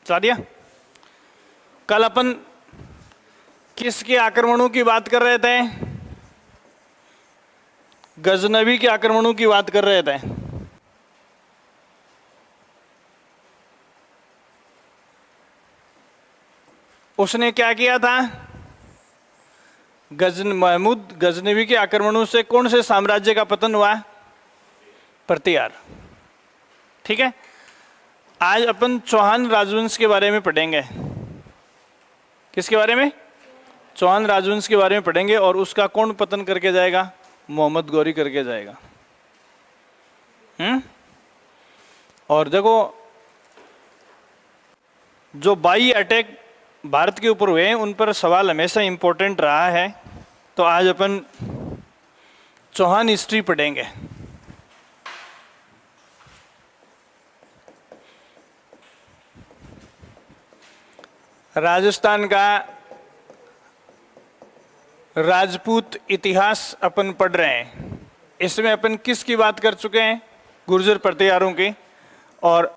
चला दिया। कल अपन किसके आक्रमणों की बात कर रहे थे? गजनवी के आक्रमणों की बात कर रहे थे। उसने क्या किया था? महमूद गजनवी के आक्रमणों से कौन से साम्राज्य का पतन हुआ? प्रतिहार। ठीक है, आज अपन चौहान राजवंश के बारे में पढ़ेंगे। किसके बारे में? चौहान राजवंश के बारे में पढ़ेंगे। और उसका कौन पतन करके जाएगा? मोहम्मद गौरी करके जाएगा। और देखो, जो बाई अटैक भारत के ऊपर हुए उन पर सवाल हमेशा इंपॉर्टेंट रहा है। तो आज अपन चौहान हिस्ट्री पढ़ेंगे। राजस्थान का राजपूत इतिहास अपन पढ़ रहे हैं। इसमें अपन किसकी बात कर चुके हैं? गुर्जर प्रतिहारों की। और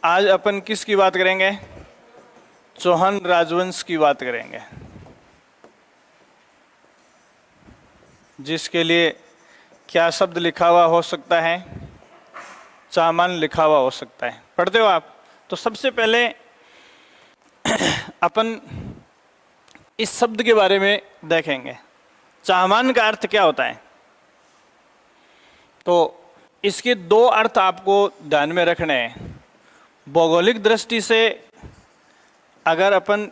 आज अपन किसकी बात करेंगे? चौहान राजवंश की बात करेंगे, जिसके लिए क्या शब्द लिखा हुआ हो सकता है? चामान लिखा हुआ हो सकता है। पढ़ते हो आप? तो सबसे पहले अपन इस शब्द के बारे में देखेंगे। चामान का अर्थ क्या होता है? तो इसके दो अर्थ आपको ध्यान में रखने हैं। भौगोलिक दृष्टि से अगर अपन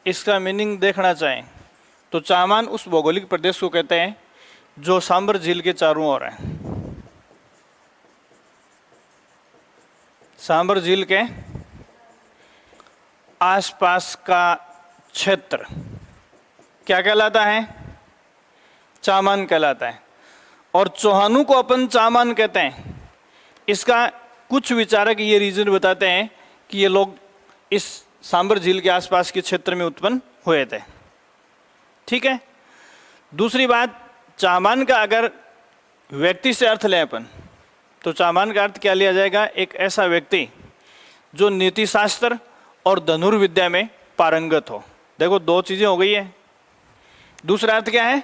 इसका मीनिंग देखना चाहें तो चामान उस भौगोलिक प्रदेश को कहते हैं जो सांबर झील के चारों ओर है। सांबर झील के आसपास का क्षेत्र क्या कहलाता है? चामान कहलाता है। और चौहानों को अपन चामान कहते हैं। इसका कुछ विचारक ये रीजन बताते हैं कि ये लोग इस सांबर झील के आसपास के क्षेत्र में उत्पन्न हुए थे। ठीक है। दूसरी बात, चामान का अगर व्यक्ति से अर्थ लें अपन, तो चामान का अर्थ क्या लिया जाएगा? एक ऐसा व्यक्ति जो नीति शास्त्र और धनुर्विद्या में पारंगत हो। देखो, दो चीजें हो गई है। दूसरा अर्थ क्या है?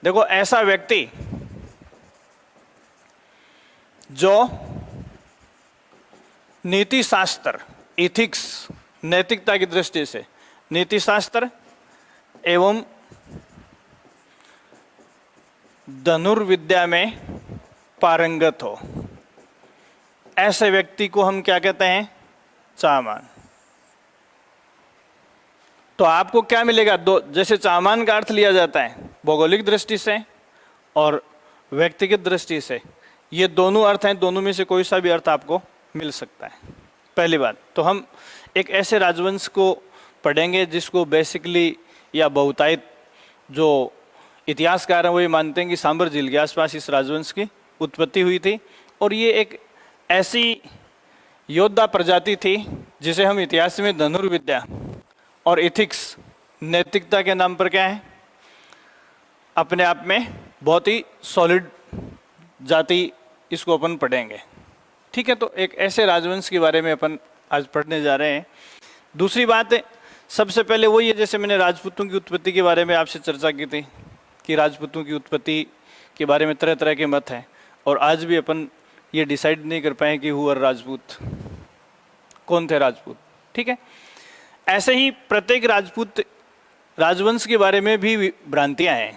देखो, ऐसा व्यक्ति जो नीति शास्त्र, इथिक्स, नैतिकता की दृष्टि से नीति शास्त्र एवं धनुर्विद्या में पारंगत हो, ऐसे व्यक्ति को हम क्या कहते हैं? चामान। तो आपको क्या मिलेगा? दो, जैसे चामान का अर्थ लिया जाता है भौगोलिक दृष्टि से और व्यक्तिगत दृष्टि से, ये दोनों अर्थ हैं। दोनों में से कोई सा भी अर्थ आपको मिल सकता है। पहली बात तो हम एक ऐसे राजवंश को पढ़ेंगे जिसको बेसिकली या बहुतायत जो इतिहासकार हैं वो ये मानते हैं कि सांबर झील के आसपास इस राजवंश की उत्पत्ति हुई थी। और ये एक ऐसी योद्धा प्रजाति थी जिसे हम इतिहास में धनुर्विद्या और इथिक्स, नैतिकता के नाम पर क्या है, अपने आप में बहुत ही सॉलिड जाति, इसको अपन पढ़ेंगे। ठीक है। तो एक ऐसे राजवंश के बारे में अपन आज पढ़ने जा रहे हैं। दूसरी बात, सबसे पहले वही है, जैसे मैंने राजपूतों की उत्पत्ति के बारे में आपसे चर्चा की थी कि राजपूतों की उत्पत्ति के बारे में तरह तरह के मत हैं। और आज भी अपन ये डिसाइड नहीं कर पाए कि हु आर राजपूत, कौन थे राजपूत। ठीक है। ऐसे ही प्रत्येक राजपूत राजवंश के बारे में भी भ्रांतियां हैं।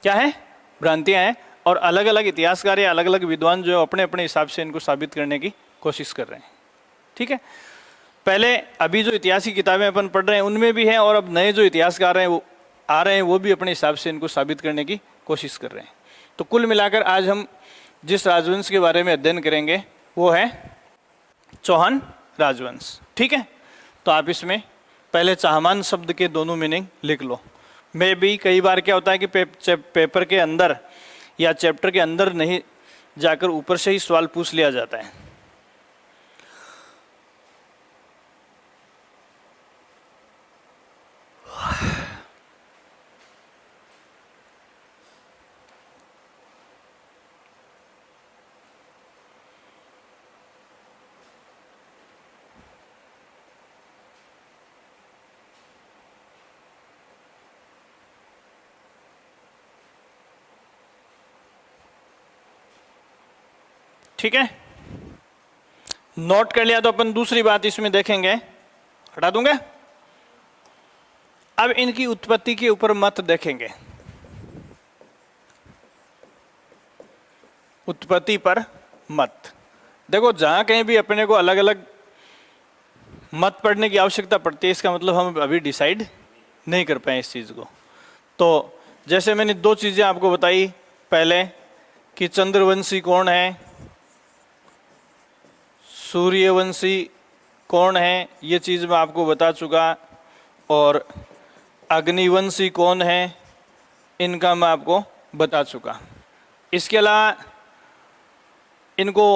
क्या है? भ्रांतियां हैं। और अलग अलग इतिहासकार या अलग अलग विद्वान जो है अपने अपने हिसाब से इनको साबित करने की कोशिश कर रहे हैं। ठीक है। पहले अभी जो इतिहास की किताबें अपन पढ़ रहे हैं उनमें भी है, और अब नए जो इतिहासकार हैं वो आ रहे हैं, वो भी अपने हिसाब से इनको साबित करने की कोशिश कर रहे हैं। तो कुल मिलाकर आज हम जिस राजवंश के बारे में अध्ययन करेंगे वो है चौहान राजवंश। ठीक है। तो आप इसमें पहले चाहमान शब्द के दोनों मीनिंग लिख लो। मैं भी कई बार क्या होता है कि पेपर के अंदर या चैप्टर के अंदर नहीं जाकर ऊपर से ही सवाल पूछ लिया जाता है। ठीक है, नोट कर लिया तो अपन दूसरी बात इसमें देखेंगे, हटा दूंगा। अब इनकी उत्पत्ति के ऊपर मत देखेंगे, उत्पत्ति पर मत। देखो जहां कहीं भी अपने को अलग अलग मत पढ़ने की आवश्यकता पड़ती है, इसका मतलब हम अभी डिसाइड नहीं कर पाए इस चीज को। तो जैसे मैंने दो चीजें आपको बताई, पहले कि चंद्रवंशी कौन है, सूर्यवंशी कौन है, ये चीज मैं आपको बता चुका, और अग्निवंशी कौन है इनका मैं आपको बता चुका। इसके अलावा इनको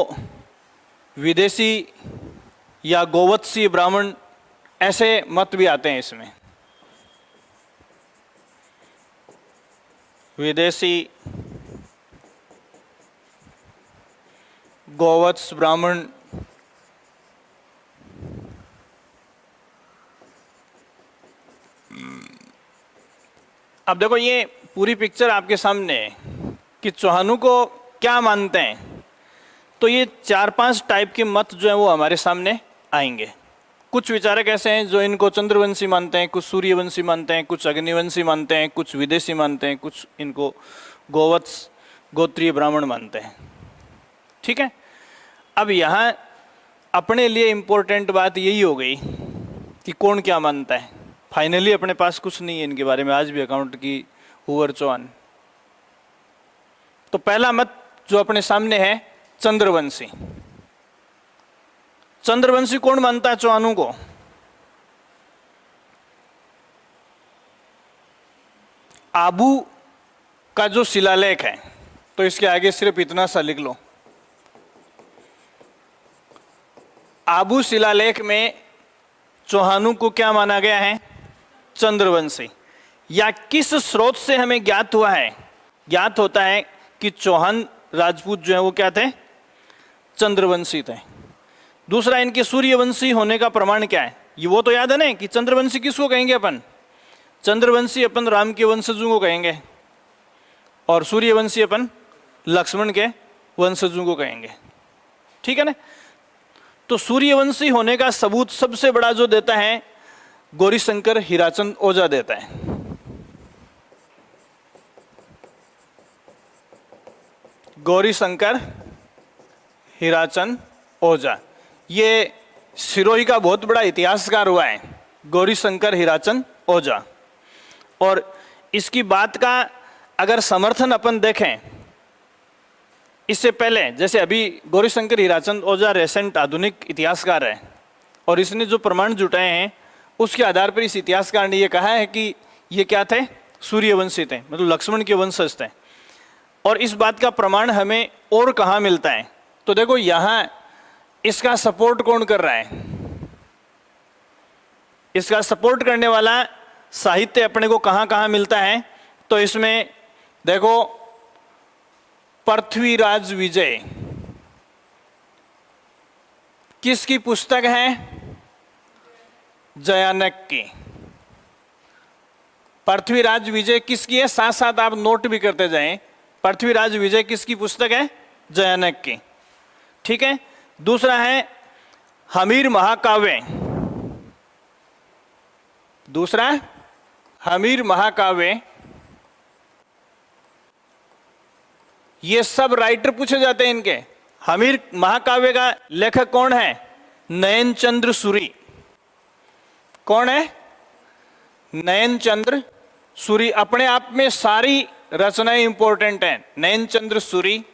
विदेशी या गोवत्सीय ब्राह्मण ऐसे मत भी आते हैं इसमें, विदेशी गोवत्स ब्राह्मण, अब देखो ये पूरी पिक्चर आपके सामने है कि चौहानों को क्या मानते हैं। तो ये 4-5 टाइप के मत जो है वो हमारे सामने आएंगे। कुछ विचारक ऐसे हैं जो इनको चंद्रवंशी मानते हैं, कुछ सूर्यवंशी मानते हैं, कुछ अग्निवंशी मानते हैं, कुछ विदेशी मानते हैं, कुछ इनको गोवत्स गोत्रीय ब्राह्मण मानते हैं। ठीक है, अब यहाँ अपने लिए इम्पोर्टेंट बात यही हो गई कि कौन क्या मानता है। फाइनली अपने पास कुछ नहीं है इनके बारे में आज भी अकाउंट की हुवर चौहान। तो पहला मत जो अपने सामने है चंद्रवंशी। चंद्रवंशी कौन मानता है चौहानों को? आबू का जो शिलालेख है, तो इसके आगे सिर्फ इतना सा लिख लो, आबू शिलालेख में चौहानों को क्या माना गया है? चंद्रवंशी। या किस स्रोत से हमें ज्ञात हुआ है? ज्ञात होता है कि चौहान राजपूत जो है वो क्या थे? चंद्रवंशी थे। दूसरा, इनके सूर्यवंशी होने का प्रमाण क्या है? ये वो तो याद है ना कि चंद्रवंशी किसको कहेंगे अपन? चंद्रवंशी अपन राम के वंशजों को कहेंगे, और सूर्यवंशी अपन लक्ष्मण के वंशजों को कहेंगे। ठीक है ना? तो सूर्यवंशी होने का सबूत सबसे बड़ा जो देता है गौरीशंकर हीराचंद ओझा देता है। गौरीशंकर हीराचंद ओझा, ये सिरोही का बहुत बड़ा इतिहासकार हुआ है, गौरीशंकर हीराचंद ओझा। और इसकी बात का अगर समर्थन अपन देखें, इससे पहले जैसे अभी गौरीशंकर हीराचंद ओझा रेसेंट आधुनिक इतिहासकार है, और इसने जो प्रमाण जुटाए हैं उसके आधार पर इस इतिहासकार ने यह कहा है कि ये क्या थे? सूर्यवंशी थे, मतलब लक्ष्मण के वंशज थे। और इस बात का प्रमाण हमें और कहाँ मिलता है? तो देखो यहाँ इसका सपोर्ट कौन कर रहा है? इसका सपोर्ट करने वाला साहित्य अपने को कहाँ कहाँ मिलता है? तो इसमें देखो, पृथ्वीराज विजय किसकी पुस्तक है? जयानक की। पृथ्वीराज विजय किसकी है? साथ साथ आप नोट भी करते जाएं। पृथ्वीराज विजय किसकी पुस्तक है? जयानक की। ठीक है। दूसरा है हमीर महाकाव्य। दूसरा हमीर महाकाव्य, ये सब राइटर पूछे जाते हैं इनके। हमीर महाकाव्य का लेखक कौन है? नयन चंद्र सूरी। कौन है? नयन चंद्र सूरी। अपने आप में सारी रचनाएं इंपॉर्टेंट हैं, नयन चंद्र सूरी।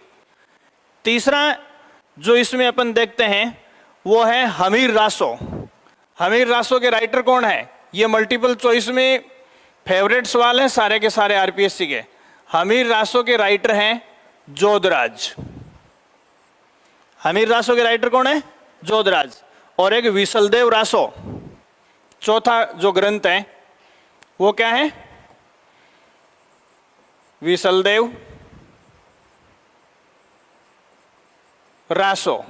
तीसरा जो इसमें अपन देखते हैं वो है हमीर रासो। हमीर रासो के राइटर कौन है? ये मल्टीपल चॉइस में फेवरेट सवाल है सारे के सारे आरपीएससी के। हमीर रासो के राइटर हैं जोधराज। हमीर रासो के राइटर कौन है? जोधराज। और एक विसलदेव रासो, चौथा जो ग्रंथ है वो क्या है? विसलदेव रासो।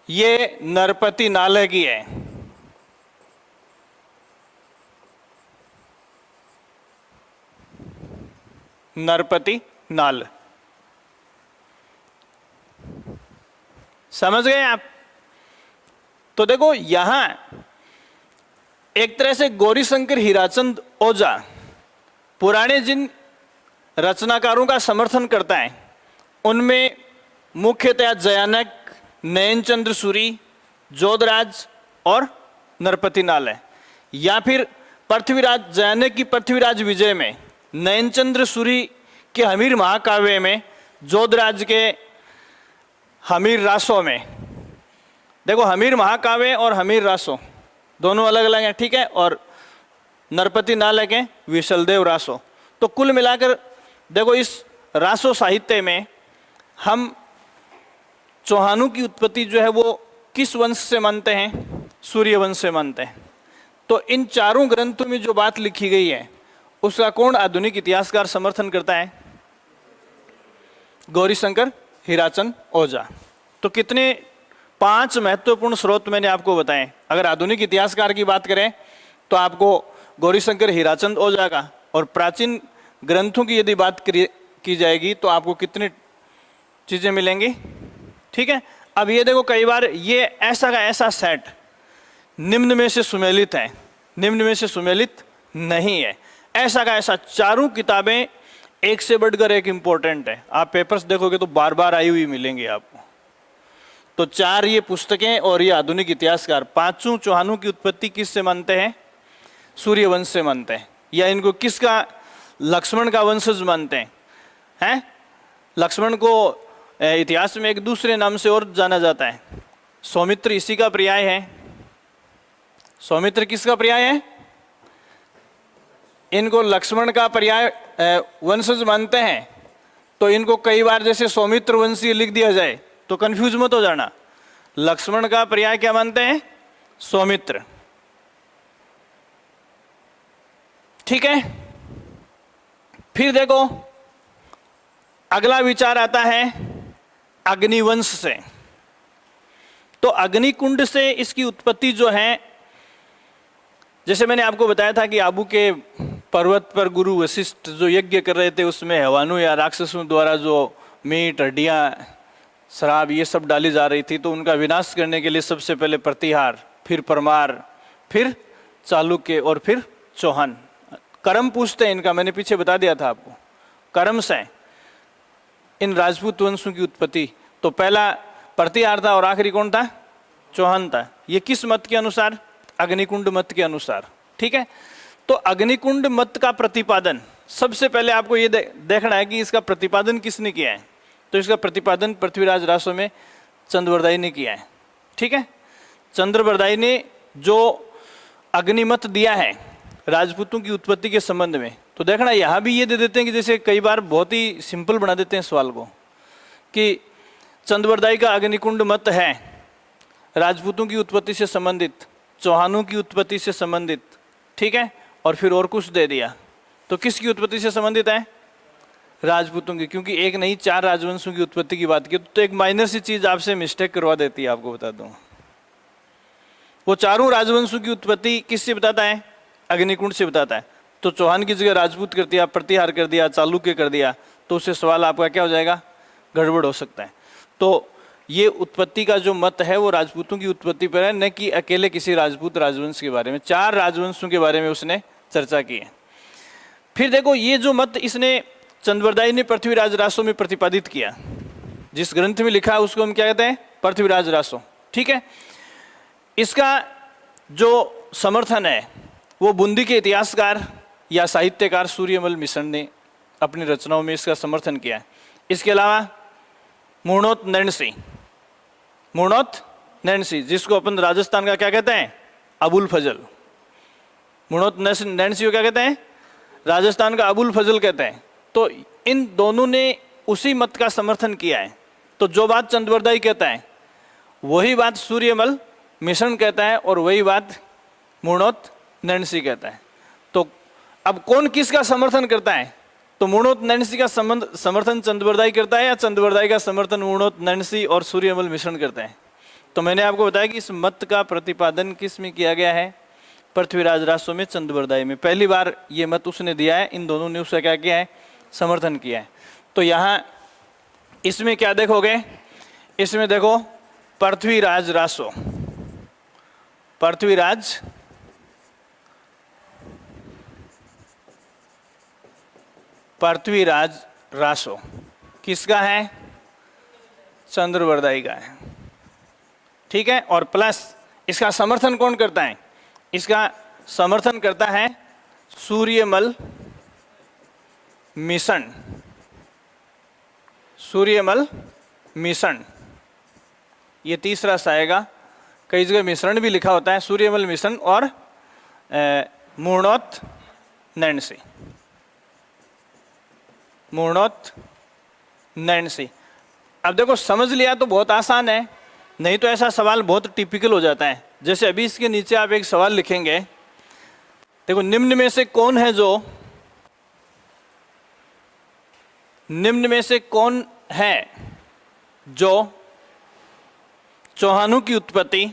ये नरपति नाले की है। नरपति नाल। समझ गए आप? तो देखो यहां एक तरह से गौरीशंकर हीराचंद ओझा पुराने जिन रचनाकारों का समर्थन करता है उनमें मुख्यतः जयानक, नयनचंद्र सूरी, जोधराज और नरपति नाल है। या फिर पृथ्वीराज जयानक की पृथ्वीराज विजय में, नयनचंद्र सूरी के हमीर महाकाव्य में, जोधराज के हमीर रासों में। देखो हमीर महाकाव्य और हमीर रासो दोनों अलग अलग हैं, ठीक है। और नरपति नाल के विशलदेव रासो। तो कुल मिलाकर देखो इस रासो साहित्य में हम चौहानों की उत्पत्ति जो है वो किस वंश से मानते हैं? सूर्य वंश से मानते हैं। तो इन चारों ग्रंथों में जो बात लिखी गई है उसका कौन आधुनिक इतिहासकार समर्थन करता है? गौरीशंकर हीराचंद ओझा। तो कितने 5 महत्वपूर्ण स्रोत मैंने आपको बताए। अगर आधुनिक इतिहासकार की बात करें तो आपको गौरीशंकर हीराचंद ओझा का, और प्राचीन ग्रंथों की यदि बात की जाएगी तो आपको कितनी चीजें मिलेंगी, ठीक है। अब ये देखो कई बार ये ऐसा का ऐसा सेट निम्न में से सुमेलित है, निम्न में से सुमेलित नहीं है। ऐसा का ऐसा चारों किताबें एक से बढ़कर एक इंपॉर्टेंट है। आप पेपर्स देखोगे तो बार बार आई हुई मिलेंगी आपको। तो 4 ये पुस्तकें और ये आधुनिक इतिहासकार पांचों चौहानों की उत्पत्ति किस से मानते हैं? सूर्यवंश से मानते हैं। या इनको किसका? लक्ष्मण का वंशज मानते हैं। लक्ष्मण को इतिहास में एक दूसरे नाम से और जाना जाता है, सौमित्र इसी का पर्याय है। सौमित्र किसका पर्याय है? इनको लक्ष्मण का पर्याय वंशज मानते हैं। तो इनको कई बार जैसे सौमित्र वंशी लिख दिया जाए तो कंफ्यूज मत हो जाना। लक्ष्मण का पर्याय क्या मानते हैं? सौमित्र, ठीक है। फिर देखो अगला विचार आता है अग्निवंश से। तो अग्निकुंड से इसकी उत्पत्ति जो है, जैसे मैंने आपको बताया था कि आबू के पर्वत पर गुरु वशिष्ठ जो यज्ञ कर रहे थे उसमें हवानु या राक्षसों द्वारा जो मीट, हड्डियां, शराब ये सब डाली जा रही थी, तो उनका विनाश करने के लिए सबसे पहले प्रतिहार, फिर परमार, फिर चालुक्य और फिर चौहान। कर्म पूछते हैं इनका, मैंने पीछे बता दिया था आपको। कर्म से इन राजपूत वंशों की उत्पत्ति। तो पहला प्रतिहार था और आखिरी कौन था? चौहान था। ये किस मत के अनुसार? अग्निकुंड मत के अनुसार, ठीक है। तो अग्निकुंड मत का प्रतिपादन सबसे पहले आपको ये देखना है कि इसका प्रतिपादन किसने किया है। तो इसका प्रतिपादन पृथ्वीराज रासो में चंद्रवरदाई ने किया है, ठीक है। चंद्रवरदाई ने जो अग्निमत दिया है राजपूतों की उत्पत्ति के संबंध में, तो देखना यहाँ भी ये दे देते हैं कि जैसे कई बार बहुत ही सिंपल बना देते हैं सवाल को कि चंद्रवरदाई का अग्निकुंड मत है राजपूतों की उत्पत्ति से संबंधित, चौहानों की उत्पत्ति से संबंधित, ठीक है, और फिर और कुछ दे दिया। तो किसकी उत्पत्ति से संबंधित है? राजपूतों की, क्योंकि एक नहीं 4 राजवंशों की उत्पत्ति की बात की। तो एक माइनर सी चीज आपसे मिस्टेक करवा देती है, आपको बता दूं। वो चारों राजवंशों की उत्पत्ति किससे बताता है? अग्निकुंड से बताता है। तो चौहान की जगह राजपूत कर दिया, प्रतिहार कर दिया, चालुक्य कर दिया, तो उससे सवाल आपका क्या हो जाएगा? गड़बड़ हो सकता है। तो ये उत्पत्ति का जो मत है वो राजपूतों की उत्पत्ति पर है, न कि अकेले किसी राजपूत राजवंश के बारे में। 4 राजवंशों के बारे में उसने चर्चा की है। फिर देखो ये जो मत इसने चंद्रवरदाई ने पृथ्वीराज रासो में प्रतिपादित किया, जिस ग्रंथ में लिखा है उसको हम क्या कहते हैं? पृथ्वीराज रासो, ठीक है। इसका जो समर्थन है वो बूंदी के इतिहासकार या साहित्यकार सूर्यमल मिश्र ने अपनी रचनाओं में इसका समर्थन किया है। इसके अलावा मुर्णोत नैणसी, जिसको अपन राजस्थान का क्या कहते हैं? अबुल फजल। मुर्णोत नैणसी को क्या कहते हैं? राजस्थान का अबुल फजल कहते हैं। तो इन दोनों ने उसी मत का समर्थन किया है। तो जो बात चंद्रवरदाई कहता है वही बात सूर्यमल मिश्र कहता है और वही बात मुर्णोत नैणसी कहता है। तो अब कौन किसका समर्थन करता है? तो मुर्णोत नैणसी का समर्थन चंद्रवरदाई करता है या चंद्रवरदाई का समर्थन मुर्णोत नैणसी और सूर्यमल मिश्र करते हैं? तो मैंने आपको बताया कि इस मत का प्रतिपादन किस में किया गया है? पृथ्वीराज रासो में, चंद्रवरदाई में। पहली बार ये मत उसने दिया है, इन दोनों ने उसका क्या किया है? समर्थन किया है। तो यहाँ इसमें क्या देखोगे? इसमें देखो पृथ्वीराज रासो, पृथ्वीराज पृथ्वीराज रासो किसका है? चंद्रवरदाई का है। ठीक है, और प्लस इसका समर्थन कौन करता है? इसका समर्थन करता है सूर्यमल मिशन, सूर्यमल मिशन। ये तीसरा सा आएगा, कई जगह मिश्रण भी लिखा होता है, सूर्यमल मिशन और मूर्णोत नैन्सी, मूर्णोत नैन्सी। अब देखो समझ लिया तो बहुत आसान है, नहीं तो ऐसा सवाल बहुत टिपिकल हो जाता है। जैसे अभी इसके नीचे आप एक सवाल लिखेंगे, देखो निम्न में से कौन है जो, निम्न में से कौन है जो चौहानों की उत्पत्ति,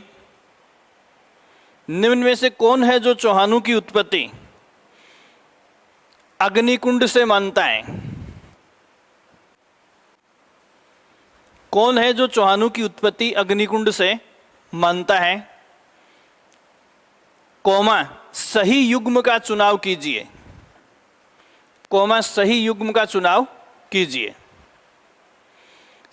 निम्न में से कौन है जो चौहानों की उत्पत्ति अग्निकुंड से मानता है? कौन है जो चौहानों की उत्पत्ति अग्निकुंड से मानता है? कोमा सही युग्म का चुनाव कीजिए, कोमा सही युग्म का चुनाव कीजिए,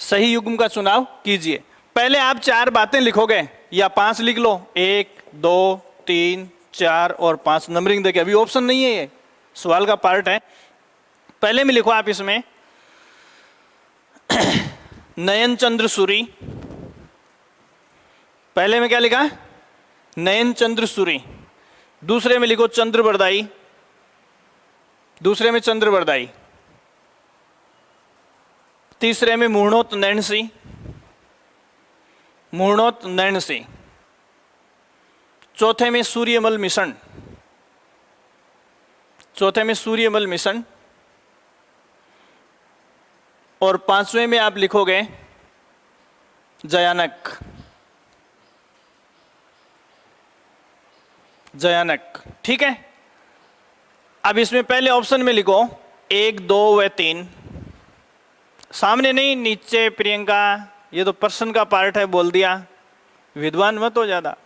सही युग्म का चुनाव कीजिए। पहले आप 4 बातें लिखोगे या 5 लिख लो, 1 2 3 4 और 5 नंबरिंग देके, अभी ऑप्शन नहीं है, ये सवाल का पार्ट है। पहले में लिखो आप इसमें नयन चंद्र सूरी, पहले में क्या लिखा? नयन चंद्र सूरी। दूसरे में लिखो चंद्रवरदाई, दूसरे में चंद्रवरदाई। तीसरे में मूर्णोत नैन्सी, मूर्णोत नैन्सी। चौथे में सूर्यमल मिशन, चौथे में सूर्यमल मिशन। और 5वें में आप लिखोगे जयानक, जयानक। ठीक है, अब इसमें पहले ऑप्शन में लिखो 1 2 व 3, सामने नहीं नीचे। प्रियंका ये तो प्रश्न का पार्ट है, बोल दिया, विद्वान मत हो ज्यादा।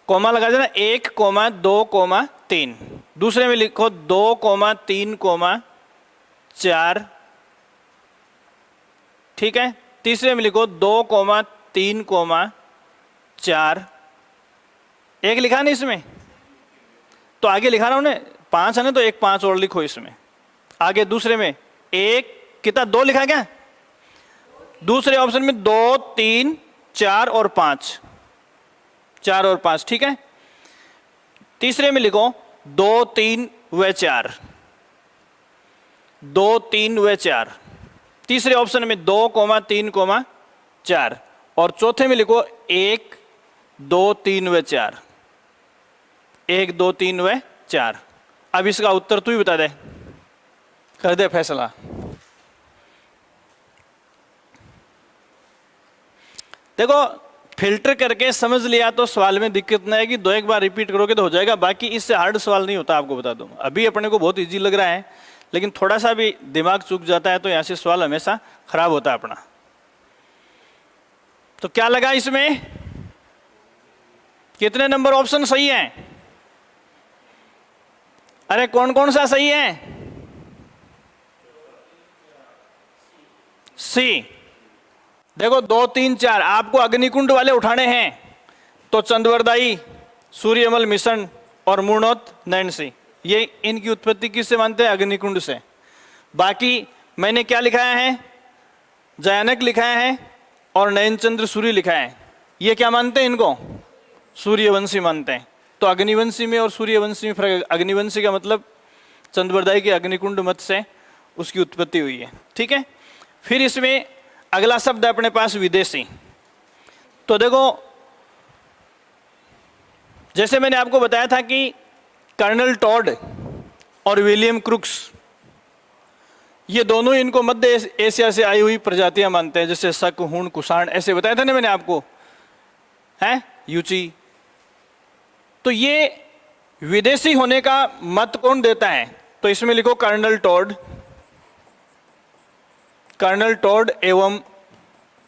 कोमा लगा देना, 1 2 3। दूसरे में लिखो 2 3 4। ठीक है, तीसरे में लिखो 2 3 4। एक लिखा नहीं इसमें, तो आगे लिखा रहा हूं ना, 5 है ना, तो एक 5 और लिखो इसमें आगे। दूसरे में 1 कितना 2 लिखा क्या? दूसरे ऑप्शन में 2 3 4 और 5, 4 और 5। ठीक है, तीसरे में लिखो 2 3 व 4, 2 3 व 4। तीसरे ऑप्शन में 2 3 4। और चौथे में लिखो 1 2 3 व 4, 1 2 3 व 4। अब इसका उत्तर तू ही बता दे, कर दे फैसला। देखो फिल्टर करके समझ लिया तो सवाल में दिक्कत नहीं आएगी, 2 एक बार रिपीट करोगे तो हो जाएगा। बाकी इससे हार्ड सवाल नहीं होता, आपको बता दूं। अभी अपने को बहुत इजी लग रहा है, लेकिन थोड़ा सा भी दिमाग चूक जाता है तो यहां से सवाल हमेशा खराब होता है अपना। तो क्या लगा इसमें? कितने नंबर ऑप्शन सही हैं? अरे कौन कौन सा सही है? सी। देखो 2 3 4 आपको अग्निकुंड वाले उठाने हैं, तो चंद्रवरदाई, सूर्यमल मिशन और मूर्णोत नैन्सी, ये इनकी उत्पत्ति किससे मानते हैं? अग्निकुंड से। बाकी मैंने क्या लिखाया है? जयानक लिखाया है और नयनचंद्र सूर्य लिखा है। ये क्या मानते हैं? इनको सूर्यवंशी मानते हैं। तो अग्निवंशी में और सूर्यवंशी में फर्क। अग्निवंशी का मतलब चंद्रवरदाई के अग्निकुंड मत से उसकी उत्पत्ति हुई है। ठीक है, फिर इसमें अगला शब्द है अपने पास विदेशी। तो देखो जैसे मैंने आपको बताया था कि कर्नल टॉड और विलियम क्रुक्स, ये दोनों इनको मध्य एशिया से आई हुई प्रजातियां मानते हैं, जैसे शक, हूण, कुषाण, ऐसे बताया था ना मैंने आपको, है यूची। तो ये विदेशी होने का मत कौन देता है? तो इसमें लिखो कर्नल टॉड, कर्नल टॉड एवं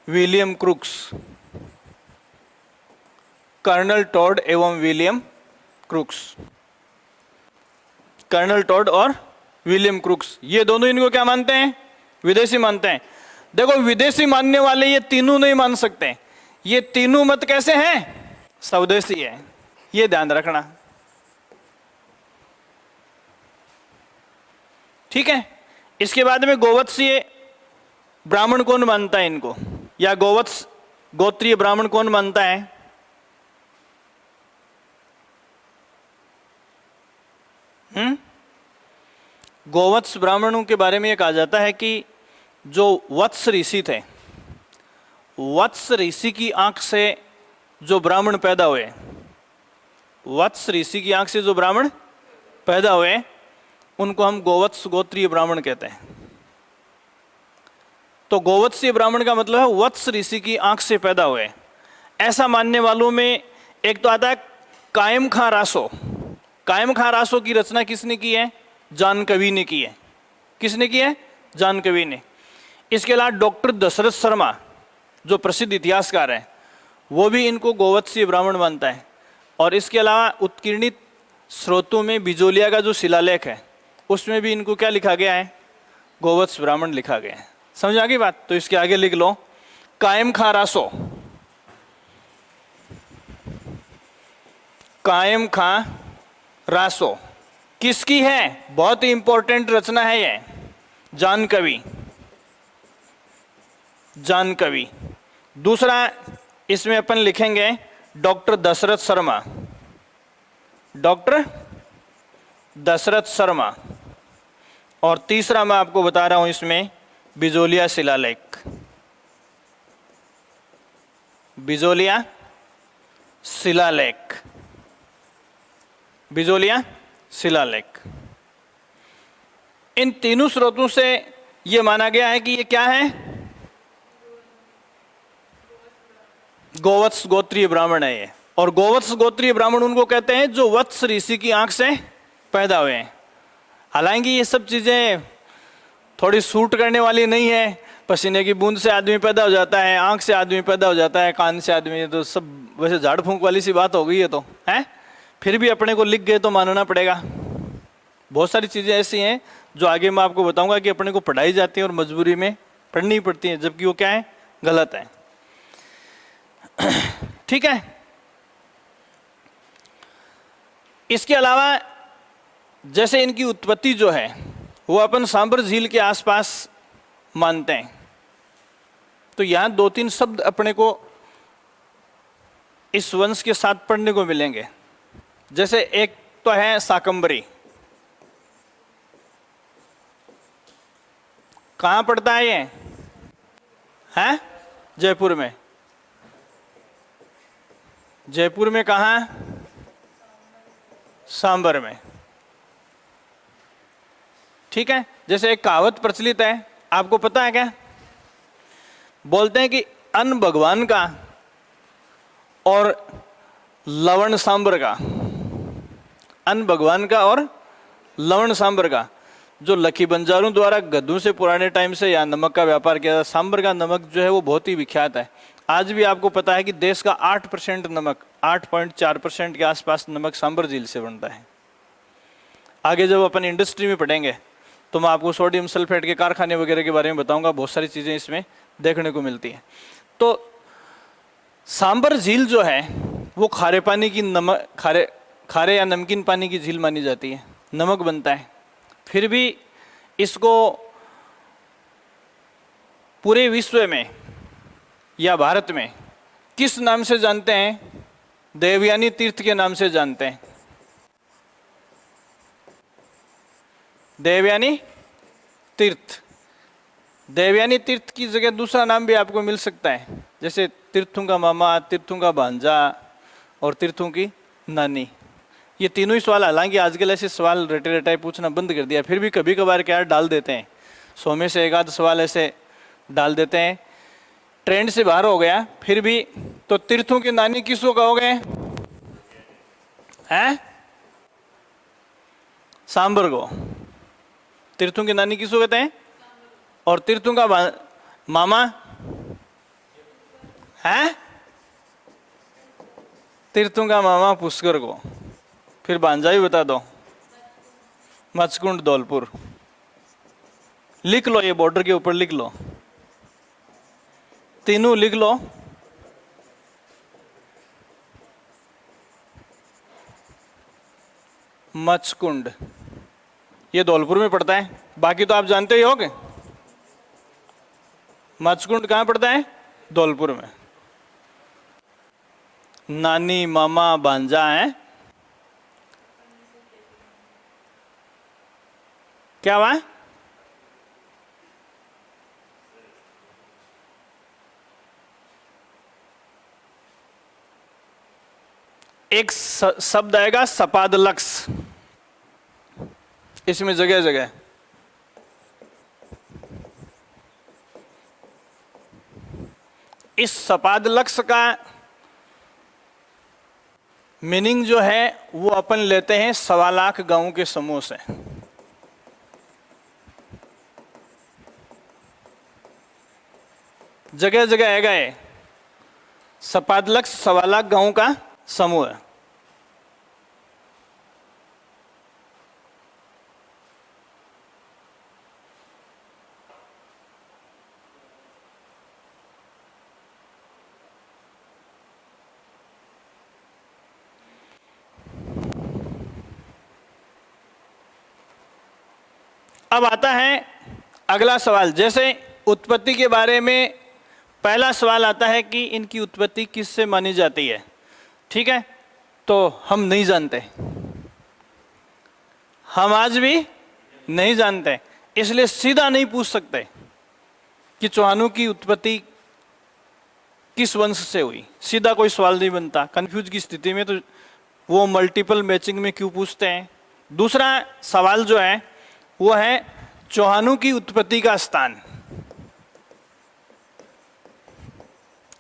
विलियम क्रुक्स, कर्नल टॉड एवं विलियम क्रुक्स। कर्नल टॉड और विलियम क्रुक्स, ये दोनों इनको क्या मानते हैं? विदेशी मानते हैं। देखो, विदेशी मानने वाले ये तीनों नहीं मान सकते। ये तीनों मत कैसे हैं? स्वदेशी है, ये ध्यान रखना, ठीक है। इसके बाद में गोवत्सीय ब्राह्मण कौन मानता है इनको, या गोवत्स गोत्रीय ब्राह्मण कौन मानता है? गोवत्स ब्राह्मणों के बारे में यह कहा जाता है कि जो वत्स ऋषि थे, वत्स ऋषि की आंख से जो ब्राह्मण पैदा हुए, वत्स ऋषि की आंख से जो ब्राह्मण पैदा हुए, उनको हम गोवत्स गोत्रीय ब्राह्मण कहते हैं। तो गोवत्सीय ब्राह्मण का मतलब है वत्स ऋषि की आंख से पैदा हुए। ऐसा मानने वालों में एक तो आता है कायम खां रासो। कायम खां रासो की रचना किसने की है? जानकवि ने की है। किसने की है? जानकवि ने। इसके अलावा डॉक्टर दशरथ शर्मा जो प्रसिद्ध इतिहासकार है, वो भी इनको गोवत्सीय ब्राह्मण मानता है। और इसके अलावा उत्कीर्णित स्रोतों में बिजोलिया का जो शिलालेख है, उसमें भी इनको क्या लिखा गया है? गोवत्स ब्राह्मण लिखा गया है। समझ आ गई बात? तो इसके आगे लिख लो, कायम खां रासो। कायम खां रासो किसकी है? बहुत ही इंपॉर्टेंट रचना है ये, जानकवि। जानकवि। दूसरा इसमें अपन लिखेंगे डॉक्टर दशरथ शर्मा। डॉक्टर दशरथ शर्मा। और तीसरा मैं आपको बता रहा हूं इसमें बिजोलिया शिलालेख। बिजोलिया शिलालेख। बिजोलिया शिलालेख। इन तीनों स्रोतों से यह माना गया है कि ये क्या है? गोवत्स गोत्रीय ब्राह्मण है ये। और गोवत्स गोत्रीय ब्राह्मण उनको कहते हैं जो वत्स ऋषि की आंख से पैदा हुए हैं। हालांकि ये सब चीजें थोड़ी सूट करने वाली नहीं है। पसीने की बूंद से आदमी पैदा हो जाता है, आंख से आदमी पैदा हो जाता है, कान से आदमी, तो सब वैसे झाड़ फूंक वाली सी बात हो गई है। तो है, फिर भी अपने को लिख गए तो मानना पड़ेगा। बहुत सारी चीजें ऐसी हैं जो आगे मैं आपको बताऊंगा कि अपने को पढ़ाई जाती है और मजबूरी में पढ़नी पड़ती है, जबकि वो क्या है? गलत है। ठीक है। इसके अलावा जैसे इनकी उत्पत्ति जो है वो अपन सांबर झील के आसपास मानते हैं, तो यहां दो तीन शब्द अपने को इस वंश के साथ पढ़ने को मिलेंगे। जैसे एक तो है शाकंभरी। कहां पड़ता है ये? है जयपुर में। जयपुर में कहां? सांबर में। ठीक है। जैसे एक कहावत प्रचलित है, आपको पता है क्या? बोलते हैं कि अन्न भगवान का और लवण सांबर का। अन्न भगवान का और लवण सांबर का। जो लकी बंजारों द्वारा गद्दों से पुराने टाइम से यहाँ नमक का व्यापार किया था, सांबर का नमक जो है वो बहुत ही विख्यात है। आज भी आपको पता है कि देश का 8% नमक, 8.4% के आसपास नमक सांबर झील से बनता है। आगे जब अपन इंडस्ट्री में पढ़ेंगे तो मैं आपको सोडियम सल्फेट के कारखाने वगैरह के बारे में बताऊंगा। बहुत सारी चीजें इसमें देखने को मिलती हैं। तो सांबर झील जो है वो खारे पानी की खारे या नमकीन पानी की झील मानी जाती है, नमक बनता है। फिर भी इसको पूरे विश्व में या भारत में किस नाम से जानते हैं? देवयानी तीर्थ के नाम से जानते हैं। देवयानी तीर्थ। देवयानी तीर्थ की जगह दूसरा नाम भी आपको मिल सकता है, जैसे तीर्थों का मामा, तीर्थों का भांजा और तीर्थों की नानी। ये तीनों ही सवाल, हालांकि आजकल ऐसे सवाल रटे रटाए पूछना बंद कर दिया, फिर भी कभी कभार क्या डाल देते हैं, 100 में से एक आध सवाल ऐसे डाल देते हैं। ट्रेंड से बाहर हो गया फिर भी। तो तीर्थों की नानी किसको कहोगे? हैं? सांबर को। तीर्थों की नानी किसको कहते हैं? और तीर्थों का मामा हैं? तीर्थों का मामा पुष्कर को। फिर भांजा भी बता दो। मचकुंड धौलपुर। लिख लो, ये बॉर्डर के ऊपर लिख लो, तीनों लिख लो। मचकुंड ये धौलपुर में पड़ता है, बाकी तो आप जानते ही होगे। मचकुंड कहाँ पड़ता है? धौलपुर में। नानी मामा भांजा है, क्या हुआ? एक शब्द आएगा सपादलक्स, इसमें जगह जगह इस सपादलक्स का मीनिंग जो है वो अपन लेते हैं 1.25 लाख गांवों के समूह से। जगह जगह आएगा ये सपादलक्स 1.25 लाख गांवों का समूह है। अब आता है अगला सवाल। जैसे उत्पत्ति के बारे में पहला सवाल आता है कि इनकी उत्पत्ति किससे मानी जाती है, ठीक है, तो हम नहीं जानते, हम आज भी नहीं जानते, इसलिए सीधा नहीं पूछ सकते कि चौहानों की उत्पत्ति किस वंश से हुई। सीधा कोई सवाल नहीं बनता। कंफ्यूज की स्थिति में तो वो मल्टीपल मैचिंग में क्यों पूछते हैं। दूसरा सवाल जो है वो है चौहानों की उत्पत्ति का स्थान।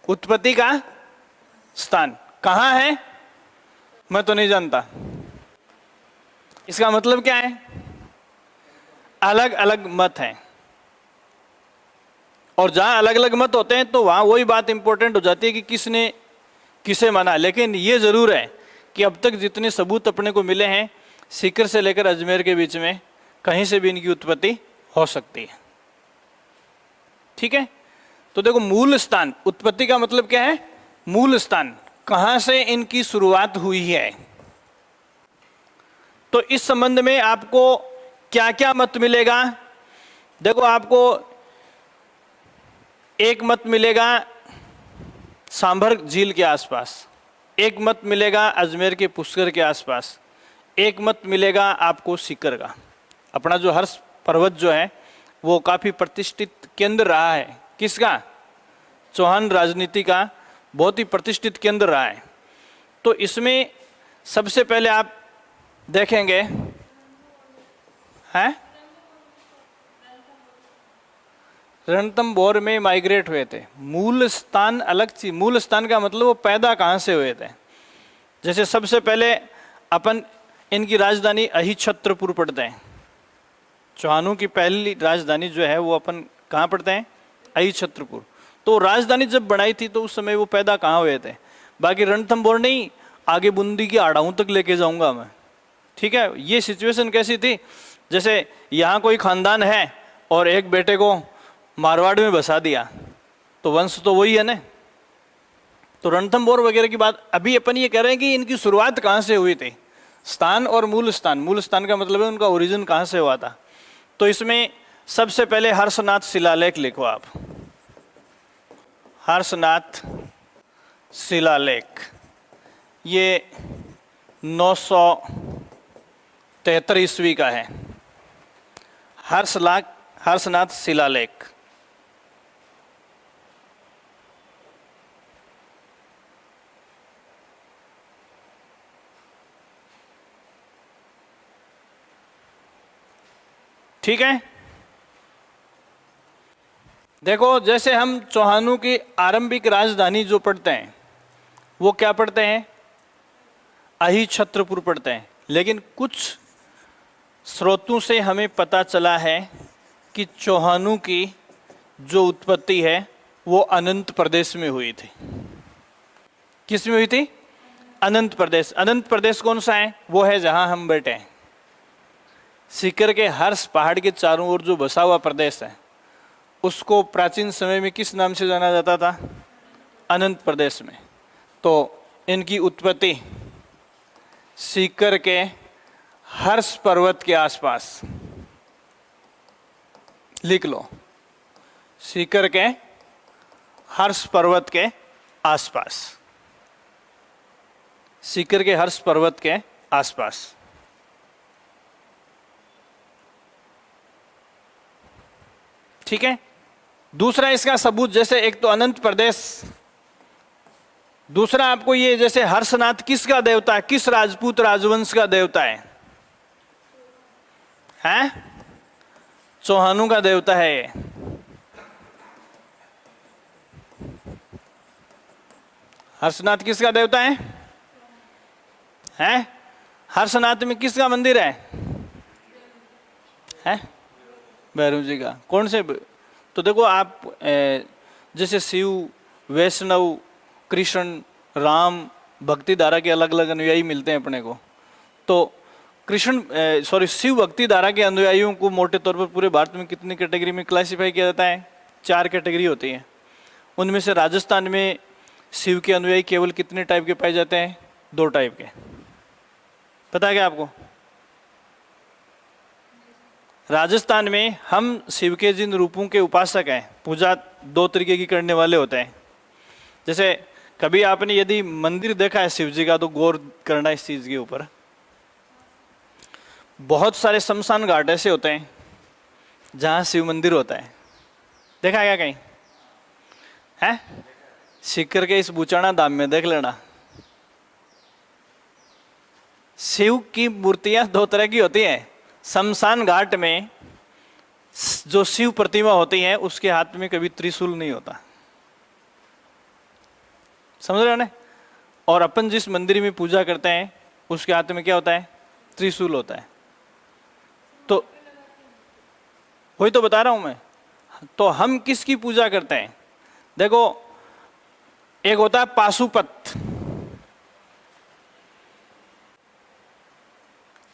उत्पत्ति का स्थान कहां है, मैं तो नहीं जानता। इसका मतलब क्या है? अलग अलग मत हैं, और जहां अलग अलग मत होते हैं तो वहां वही बात इंपॉर्टेंट हो जाती है कि किसने किसे माना। लेकिन ये जरूर है कि अब तक जितने सबूत अपने को मिले हैं, सीकर से लेकर अजमेर के बीच में कहीं से भी इनकी उत्पत्ति हो सकती है, ठीक है। तो देखो, मूल स्थान, उत्पत्ति का मतलब क्या है? मूल स्थान, कहां से इनकी शुरुआत हुई है। तो इस संबंध में आपको क्या क्या मत मिलेगा? देखो, आपको एक मत मिलेगा सांभर झील के आसपास, एक मत मिलेगा अजमेर के पुष्कर के आसपास, एक मत मिलेगा आपको सीकर का। अपना जो हर्ष पर्वत जो है वो काफी प्रतिष्ठित केंद्र रहा है। किसका? चौहान राजनीति का बहुत ही प्रतिष्ठित केंद्र रहा है। तो इसमें सबसे पहले आप देखेंगे हैं, रणथंभौर में माइग्रेट हुए थे। मूल स्थान अलग चीज, मूल स्थान का मतलब वो पैदा कहाँ से हुए थे। जैसे सबसे पहले अपन इनकी राजधानी अहिछत्रपुर पढ़ते हैं। चौहानों की पहली राजधानी जो है वो अपन कहाँ पढ़ते हैं? अहिछत्रपुर। तो राजधानी जब बनाई थी तो उस समय वो पैदा कहाँ हुए थे। बाकी रणथंभौर नहीं, आगे बूंदी की आड़ाऊ तक लेके जाऊंगा मैं, ठीक है। ये सिचुएशन कैसी थी? जैसे यहाँ कोई खानदान है और एक बेटे को मारवाड़ में बसा दिया, तो वंश तो वही है ना। तो रणथंभौर वगैरह की बात अभी अपन ये कह रहे हैं कि इनकी शुरुआत कहाँ से हुई थी। स्थान और मूल स्थान, मूल स्थान का मतलब है उनका ओरिजिन कहाँ से हुआ था। तो इसमें सबसे पहले हर्षनाथ शिलालेख लिखो आप। हर्षनाथ शिलालेख, ये 973 ईस्वी का है। हर्षनाथ शिलालेख। ठीक है। देखो, जैसे हम चौहानों की आरंभिक राजधानी जो पढ़ते हैं वो क्या पढ़ते हैं? अहिछत्रपुर पढ़ते हैं। लेकिन कुछ स्रोतों से हमें पता चला है कि चौहानों की जो उत्पत्ति है वो अनंत प्रदेश में हुई थी। किस में हुई थी? अनंत प्रदेश। अनंत प्रदेश कौन सा है? वो है जहां हम बैठे हैं। सीकर के हर्ष पहाड़ के चारों ओर जो बसा हुआ प्रदेश है उसको प्राचीन समय में किस नाम से जाना जाता था? अनंत प्रदेश में। तो इनकी उत्पत्ति सीकर के हर्ष पर्वत के आसपास, लिख लो, सीकर के हर्ष पर्वत के आसपास, सीकर के हर्ष पर्वत के आसपास। ठीक है। दूसरा इसका सबूत, जैसे एक तो अनंत प्रदेश, दूसरा आपको ये जैसे हर्षनाथ किसका देवता है? किस राजपूत राजवंश का देवता है? हैं? चौहानों का देवता है ये। हर्षनाथ किसका देवता है? हैं? हर्षनाथ में किसका मंदिर है? हैं? भैरव जी का। कौन से? तो देखो आप जैसे शिव, वैष्णव, कृष्ण, राम, भक्ति धारा के अलग अलग अनुयायी मिलते हैं अपने को। तो शिव भक्ति धारा के अनुयायियों को मोटे तौर पर पूरे भारत में कितनी कैटेगरी में क्लासिफाई किया जाता है? 4 कैटेगरी होती है। उनमें से राजस्थान में शिव के अनुयायी केवल कितने टाइप के पाए जाते हैं? 2 टाइप के। पता है क्या आपको? राजस्थान में हम शिव के जिन रूपों के उपासक हैं, पूजा 2 तरीके की करने वाले होते हैं। जैसे कभी आपने यदि मंदिर देखा है शिव जी का तो गौर करना इस चीज के ऊपर। बहुत सारे शमशान घाट ऐसे होते हैं जहां शिव मंदिर होता है। देखा है क्या कहीं? है? सीकर के इस बुचाना धाम में देख लेना, शिव की मूर्तियां 2 तरह की होती हैं। शमशान घाट में जो शिव प्रतिमा होती है उसके हाथ में कभी त्रिशूल नहीं होता, समझ रहे हो ना? और अपन जिस मंदिर में पूजा करते हैं उसके हाथ में क्या होता है? त्रिशूल होता है। तो वही तो बता रहा हूं मैं। तो हम किसकी पूजा करते हैं? देखो, एक होता है पाशुपत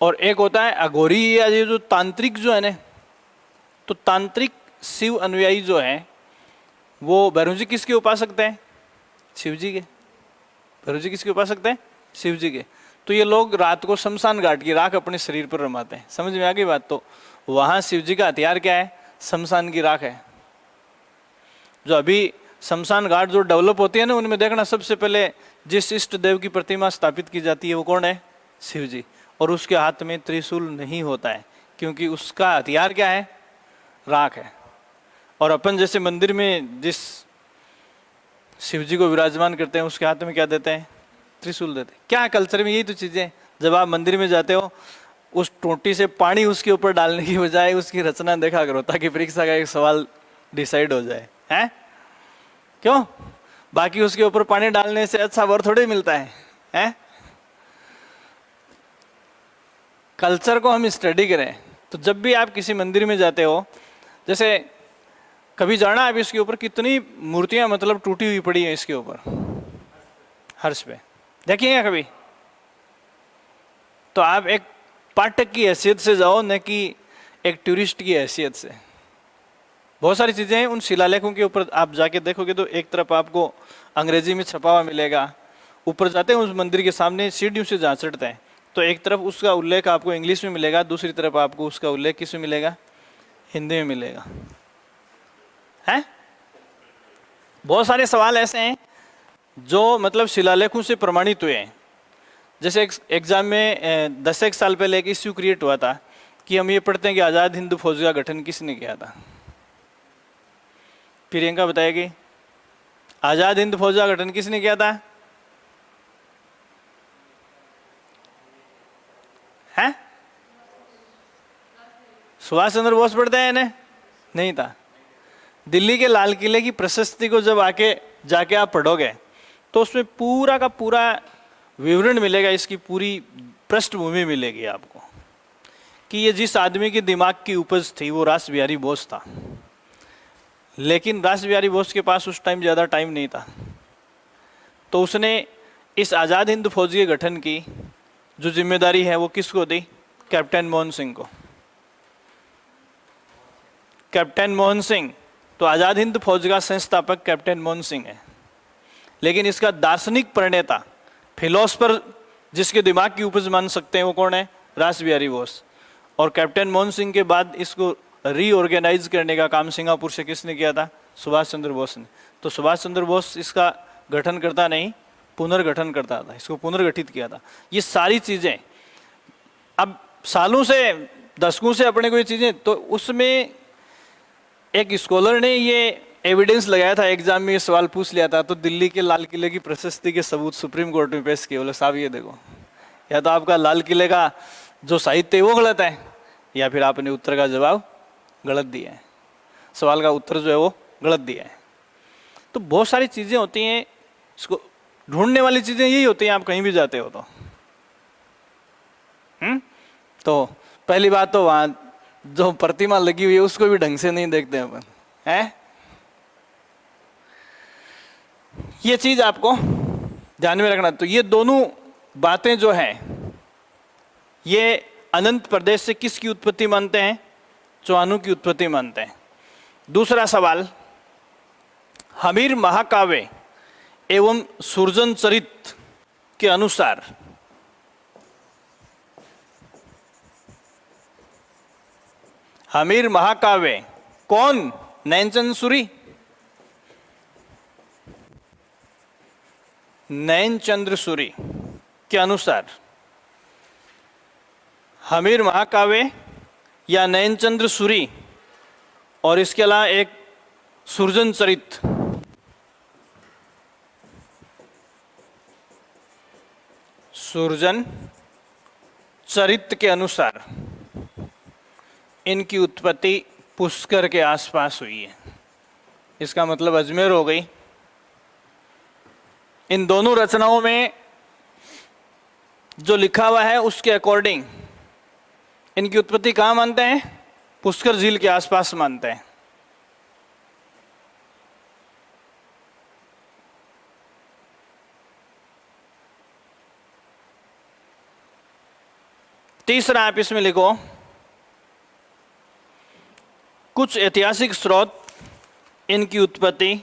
और एक होता है अघोरी, या ये जो तांत्रिक जो है ना, तो तांत्रिक शिव अनुयायी जो है वो भैरव जी किसके उपासक हैं? शिव जी के। भैरव जी किसके उपासक हैं? शिव जी के। तो ये लोग रात को शमशान घाट की राख अपने शरीर पर रमाते हैं। समझ में आ गई बात? तो वहां शिव जी का हथियार क्या है? शमशान की राख है। जो अभी शमशान घाट जो डेवलप होती है ना, उनमें देखना सबसे पहले जिस इष्ट देव की प्रतिमा स्थापित की जाती है वो कौन है? शिव जी। और उसके हाथ में त्रिशूल नहीं होता है, क्योंकि उसका हथियार क्या है? राख है। और अपन जैसे मंदिर में जिस शिव जी को विराजमान करते हैं उसके हाथ में क्या देते हैं? त्रिशूल देते हैं। क्या कल्चर में यही तो चीजें। जब आप मंदिर में जाते हो उस टोटी से पानी उसके ऊपर डालने की बजाय उसकी रचना देखा करो, ताकि परीक्षा का एक सवाल डिसाइड हो जाए। हैं? क्यों? बाकी उसके ऊपर पानी डालने से अच्छा वर थोड़े मिलता है। हैं? कल्चर को हम स्टडी करें। तो जब भी आप किसी मंदिर में जाते हो, जैसे कभी जाना आप इसके ऊपर कितनी मूर्तियां मतलब टूटी हुई पड़ी हैं इसके ऊपर, हर्ष पे, देखिएगा कभी? तो आप एक पाठक की हैसियत से जाओ, न कि एक टूरिस्ट की हैसियत से। बहुत सारी चीजें हैं उन शिलालेखों के ऊपर, आप जाके देखोगे तो एक तरफ आपको अंग्रेजी में छपा हुआ मिलेगा, ऊपर जाते हैं उस मंदिर के सामने सीढ़ियों से जहाँ चढ़ते हैं तो एक तरफ उसका उल्लेख आपको इंग्लिश में मिलेगा, दूसरी तरफ आपको उसका उल्लेख किस में मिलेगा? हिंदी में मिलेगा। है? बहुत सारे सवाल ऐसे हैं जो मतलब शिलालेखों से प्रमाणित हुए हैं। जैसे एग्जाम में 10 साल पहले एक इश्यू क्रिएट हुआ था कि हम ये पढ़ते हैं कि आज़ाद हिंद फौज का गठन किसने किया था? प्रियंका बताएगी, आज़ाद हिंद फौज का गठन किसने किया था? हैं? सुभाष चंद्र बोस पढ़ते हैं इन्हें? नहीं था। दिल्ली के लाल किले की प्रशस्ति को जब आके जाके आप पढ़ोगे तो उसमें पूरा का पूरा विवरण मिलेगा, इसकी पूरी पृष्ठभूमि मिलेगी आपको कि ये जिस आदमी के दिमाग की उपज थी वो रास बिहारी बोस था। लेकिन रास बिहारी बोस के पास उस टाइम ज़्यादा टाइम नहीं था, तो उसने इस आज़ाद हिंद फौज के गठन की जो जिम्मेदारी है वो किसको दी? कैप्टन मोहन सिंह को। कैप्टन मोहन सिंह, तो आज़ाद हिंद फौज का संस्थापक कैप्टन मोहन सिंह है, लेकिन इसका दार्शनिक प्रणेता, फिलोसफर जिसके दिमाग की उपज मान सकते हैं वो कौन है? रास बिहारी बोस। और कैप्टन मोहन सिंह के बाद इसको रीऑर्गेनाइज करने का काम सिंगापुर से किसने किया था? सुभाष चंद्र बोस ने। तो सुभाष चंद्र बोस इसका गठन करता नहीं, पुनर्गठन करता था, इसको पुनर्गठित किया था। ये सारी चीज़ें अब सालों से, दशकों से अपने को ये चीज़ें, तो उसमें एक स्कॉलर ने ये एविडेंस लगाया था, एग्जाम में ये सवाल पूछ लिया था, तो दिल्ली के लाल किले की प्रशस्ति के सबूत सुप्रीम कोर्ट में पेश किए। बोले साहब ये देखो, या तो आपका लाल किले का जो साहित्य है वो गलत है, या फिर आपने उत्तर का जवाब गलत दिया है, सवाल का उत्तर जो है वो गलत दिया है। तो बहुत सारी चीज़ें होती हैं, इसको ढूंढने वाली चीज़ें यही होती हैं, आप कहीं भी जाते हो तो। तो पहली बात तो वहाँ जो प्रतिमा लगी हुई है उसको भी ढंग से नहीं देखते अपन, है? ये चीज आपको ध्यान में रखना। तो ये दोनों बातें जो हैं, ये अनंत प्रदेश से किसकी उत्पत्ति मानते हैं? चौहानों की उत्पत्ति मानते हैं। दूसरा सवाल, हमीर महाकाव्य एवं सुरजन चरित के अनुसार हमीर महाकाव्य कौन? नैनचंद सूरी। नैनचंद्र सूरी के अनुसार हमीर महाकाव्य या नैनचंद्र सूरी, और इसके अलावा एक सुरजन चरित, सुरजन चरित के अनुसार इनकी उत्पत्ति पुष्कर के आसपास हुई है। इसका मतलब अजमेर हो गई। इन दोनों रचनाओं में जो लिखा हुआ है उसके अकॉर्डिंग इनकी उत्पत्ति कहाँ मानते हैं? पुष्कर झील के आसपास मानते हैं। तीसरा आप इसमें लिखो, कुछ ऐतिहासिक स्रोत इनकी उत्पत्ति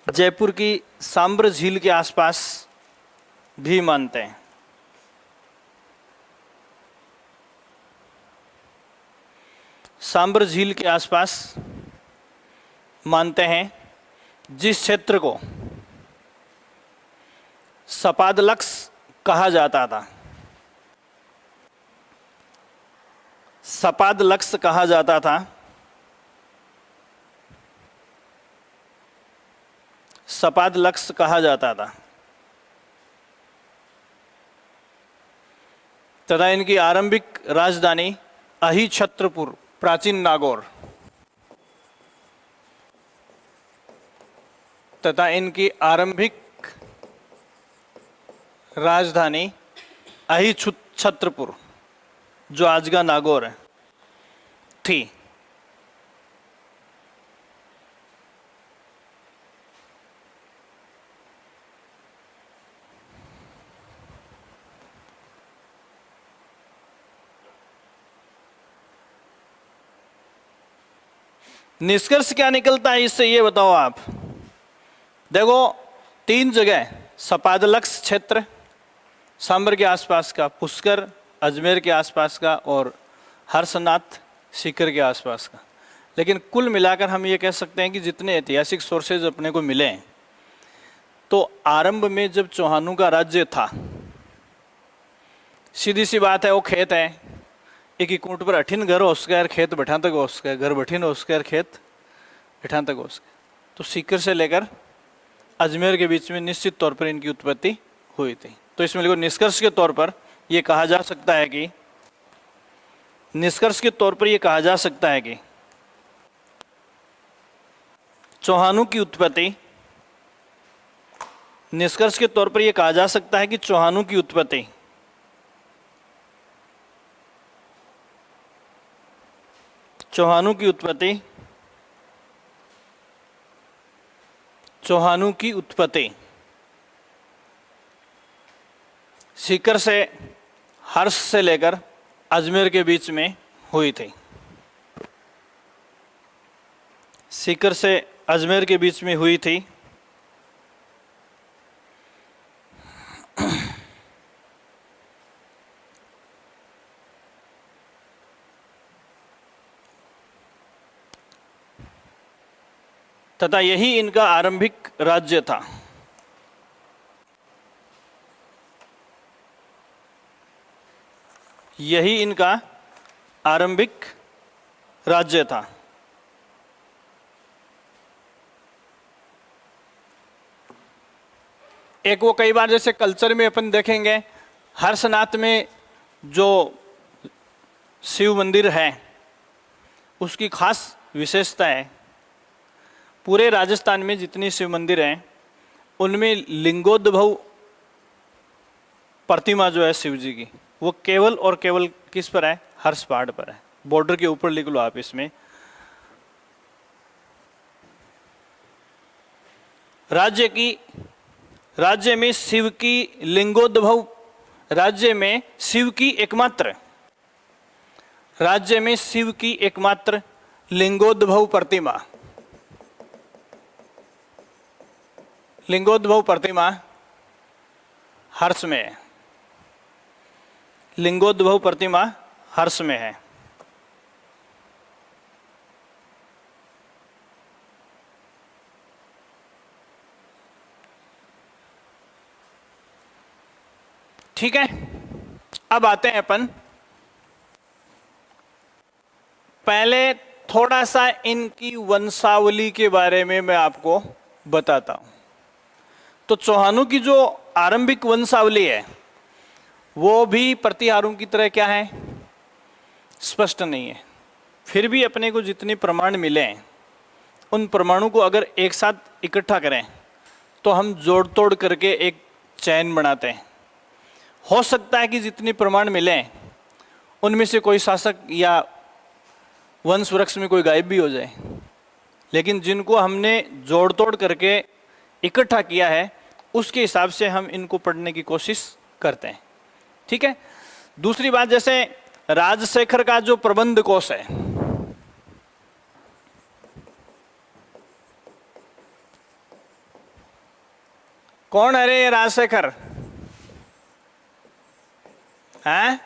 जयपुर की सांबर झील के आसपास भी मानते हैं। सांबर झील के आसपास मानते हैं, जिस क्षेत्र को सपादलक्स कहा जाता था, सपादलक्स कहा जाता था, सपादलक्स कहा जाता था, तथा इनकी आरंभिक राजधानी अहिछत्रपुर, प्राचीन नागौर, तथा इनकी आरंभिक राजधानी अहिछत्रपुर जो आज का नागौर है थी। निष्कर्ष क्या निकलता है इससे, ये बताओ आप। देखो, तीन जगह, सपादलक्स क्षेत्र सांबर के आसपास का, पुष्कर अजमेर के आसपास का, और हर्षनाथ सीकर के आसपास का। लेकिन कुल मिलाकर हम ये कह सकते हैं कि जितने ऐतिहासिक सोर्सेज अपने को मिले हैं, तो आरंभ में जब चौहानों का राज्य था, सीधी सी बात है, वो खेत है, एक ही कूट पर 18 घर हो उसका, खेत बैठा तक हो उसका, घर बैठीन हो उसका, खेत बैठा तक हो उसका। तो सीकर से लेकर अजमेर के बीच में निश्चित तौर पर इनकी उत्पत्ति हुई थी। तो इसमें देखो, निष्कर्ष के तौर पर यह कहा जा सकता है कि, निष्कर्ष के तौर पर यह कहा जा सकता है कि चौहानों की उत्पत्ति, निष्कर्ष के तौर पर यह कहा जा सकता है कि चौहानों की उत्पत्ति चौहानों की उत्पत्ति चौहानों की उत्पत्ति सीकर से हर्ष से लेकर अजमेर के बीच में हुई थी। सीकर से अजमेर के बीच में हुई थी। तथा यही इनका आरंभिक राज्य था। यही इनका आरंभिक राज्य था। एक वो कई बार जैसे कल्चर में अपन देखेंगे, हर्षनाथ में जो शिव मंदिर है उसकी खास विशेषता है, पूरे राजस्थान में जितनी शिव मंदिर हैं उनमें लिंगोद्भव प्रतिमा जो है शिव जी की, वो केवल और केवल किस पर है? हर्ष पहाड़ पर है। बॉर्डर के ऊपर लिख लो आप इसमें। राज्य में शिव की लिंगोद्भव, राज्य में शिव की एकमात्र लिंगोद्भव प्रतिमा हर्ष में है। लिंगोद्भव प्रतिमा हर्ष में है। ठीक है, अब आते हैं अपन पहले थोड़ा सा इनकी वंशावली के बारे में मैं आपको बताता हूं। तो चौहानों की जो आरंभिक वंशावली है वो भी प्रतिहारों की तरह क्या है? स्पष्ट नहीं है। फिर भी अपने को जितने प्रमाण मिले हैं उन प्रमाणों को अगर एक साथ इकट्ठा करें तो हम जोड़ तोड़ करके एक चैन बनाते हैं। हो सकता है कि जितने प्रमाण मिले हैं उनमें से कोई शासक या वंश वृक्ष में कोई गायब भी हो जाए, लेकिन जिनको हमने जोड़ तोड़ करके इकट्ठा किया है उसके हिसाब से हम इनको पढ़ने की कोशिश करते हैं। ठीक है। दूसरी बात, जैसे राजशेखर का जो प्रबंध कोश है, कौन है रे ये राजशेखर? हैं?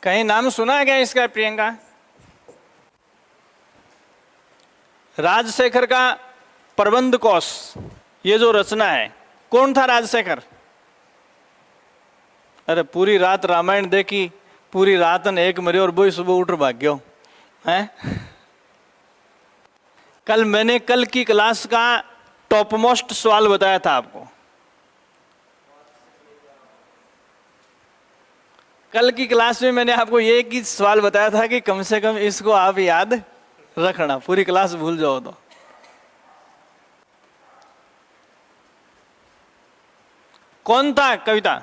कहीं नाम सुना है क्या इसका प्रियंका? राजशेखर का प्रबंध कोश, ये जो रचना है, कौन था राजशेखर? अरे पूरी रात रामायण देखी, पूरी रात ने एक मरे और बोई सुबह उठ भाग गयो हैं। कल की क्लास का टॉप मोस्ट सवाल बताया था आपको। कल की क्लास में मैंने आपको ये एक ही सवाल बताया था कि कम से कम इसको आप याद रखना, पूरी क्लास भूल जाओ तो। कौन था कविता?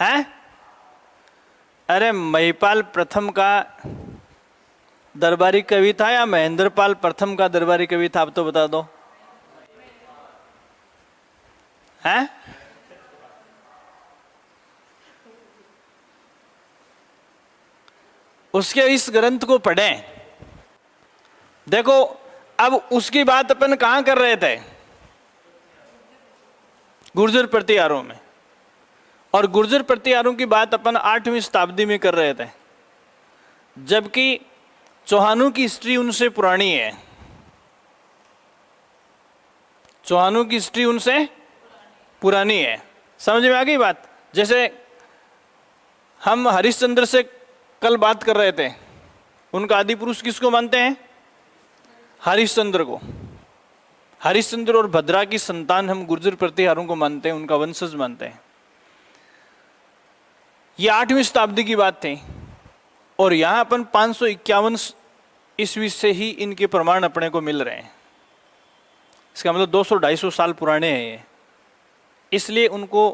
है? अरे महिपाल प्रथम का दरबारी कवि था या महेंद्रपाल प्रथम का दरबारी कवि था? आप तो बता दो। हैं? उसके इस ग्रंथ को पढ़ें। देखो, अब उसकी बात अपन कहां कर रहे थे? गुर्जर प्रतिहारों में। और गुर्जर प्रतिहारों की बात अपन 8वीं शताब्दी में कर रहे थे, जबकि चौहानों की हिस्ट्री उनसे पुरानी है। चौहानों की हिस्ट्री उनसे पुरानी है। समझ में आ गई बात? जैसे हम हरिश्चंद्र से कल बात कर रहे थे, उनका आदि पुरुष किसको मानते हैं? हरिश्चंद्र को। हरिश्चंद्र और भद्रा की संतान हम गुर्जर प्रतिहारों को मानते हैं, उनका वंशज मानते हैं। ये 8वीं शताब्दी की बात थी और यहां अपन 551 ईस्वी से ही इनके प्रमाण अपने को मिल रहे हैं। इसका मतलब 200-250 साल पुराने हैं ये। इसलिए उनको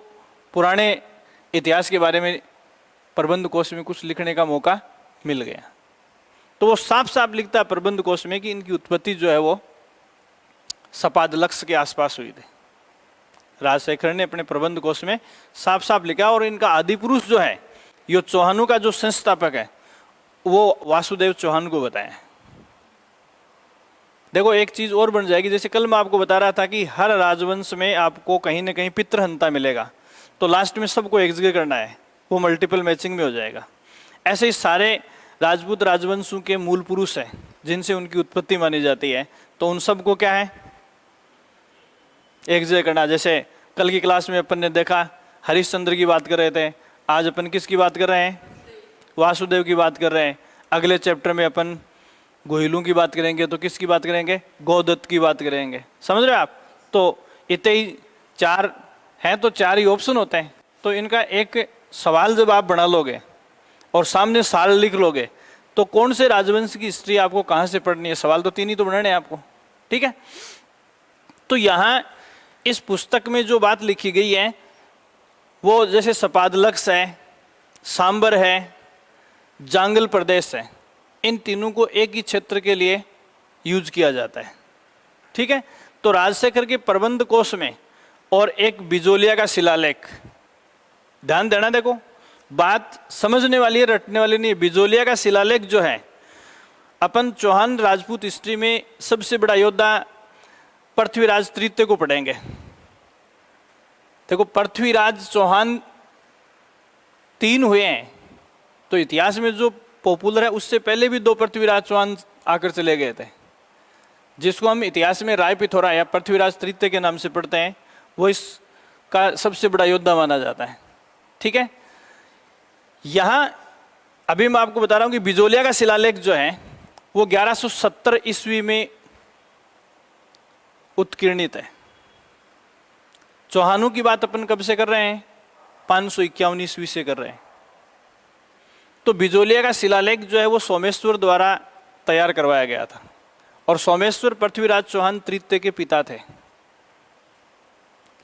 पुराने इतिहास के बारे में प्रबंध कोश में कुछ लिखने का मौका मिल गया। तो वो साफ साफ लिखता है प्रबंध कोश में कि इनकी उत्पत्ति जो है वो सपाद लक्ष्य के आसपास हुई थी। राजशेखर ने अपने प्रबंध कोश में साफ साफ लिखा। और इनका आदि पुरुष जो है, ये चौहानों का जो संस्थापक है, वो वासुदेव चौहान को बताया। देखो एक चीज और बन जाएगी, जैसे कल मैं आपको बता रहा था कि हर राजवंश में आपको कहीं ना कहीं पितृहंता मिलेगा, तो लास्ट में सबको एक जगह करना है, वो मल्टीपल मैचिंग में हो जाएगा। ऐसे ही सारे राजपूत राजवंशों के मूल पुरुष हैं जिनसे उनकी उत्पत्ति मानी जाती है, तो उन सबको क्या है, एक जगह करना। जैसे कल की क्लास में अपन ने देखा हरिश्चंद्र की बात कर रहे थे, आज अपन किसकी बात कर रहे हैं, वासुदेव की बात कर रहे हैं। अगले चैप्टर में अपन गोहिलों की बात करेंगे, तो किसकी बात करेंगे, गौदत्त की बात करेंगे। समझ रहे हो आप? तो इतने ही चार हैं, तो चार ही ऑप्शन होते हैं। तो इनका एक सवाल जब आप बना लोगे और सामने साल लिख लोगे, तो कौन से राजवंश की हिस्ट्री आपको कहाँ से पढ़नी है, सवाल तो तीन ही तो बनाने हैं आपको। ठीक है, तो यहाँ इस पुस्तक में जो बात लिखी गई है वो जैसे सपादलक्स है, सांबर है, जांगल प्रदेश है, इन तीनों को एक ही क्षेत्र के लिए यूज किया जाता है। ठीक है, तो राजशेखर के प्रबंध कोश में और एक बिजोलिया का शिलालेख, ध्यान देना, देखो बात समझने वाली है, रटने वाली नहीं है। बिजोलिया का शिलालेख जो है, अपन चौहान राजपूत हिस्ट्री में सबसे बड़ा योद्धा पृथ्वीराज तृतीय को पढ़ेंगे। देखो पृथ्वीराज चौहान 3 हुए हैं, तो इतिहास में जो पॉपुलर है उससे पहले भी 2 पृथ्वीराज चौहान आकर चले गए थे, जिसको हम इतिहास में राय पिथौरा या पृथ्वीराज तृतीय के नाम से पढ़ते हैं, वो इसका सबसे बड़ा योद्धा माना जाता है। ठीक है, यहां अभी मैं आपको बता रहा हूं कि बिजोलिया का शिलालेख जो है वो 1170 ईस्वी में उत्कीर्णित है। चौहानों की बात अपन कब से कर रहे हैं, 551 ईस्वी से कर रहे हैं। तो बिजोलिया का शिलालेख जो है वो सोमेश्वर द्वारा तैयार करवाया गया था, और सोमेश्वर पृथ्वीराज चौहान तृतीय के पिता थे।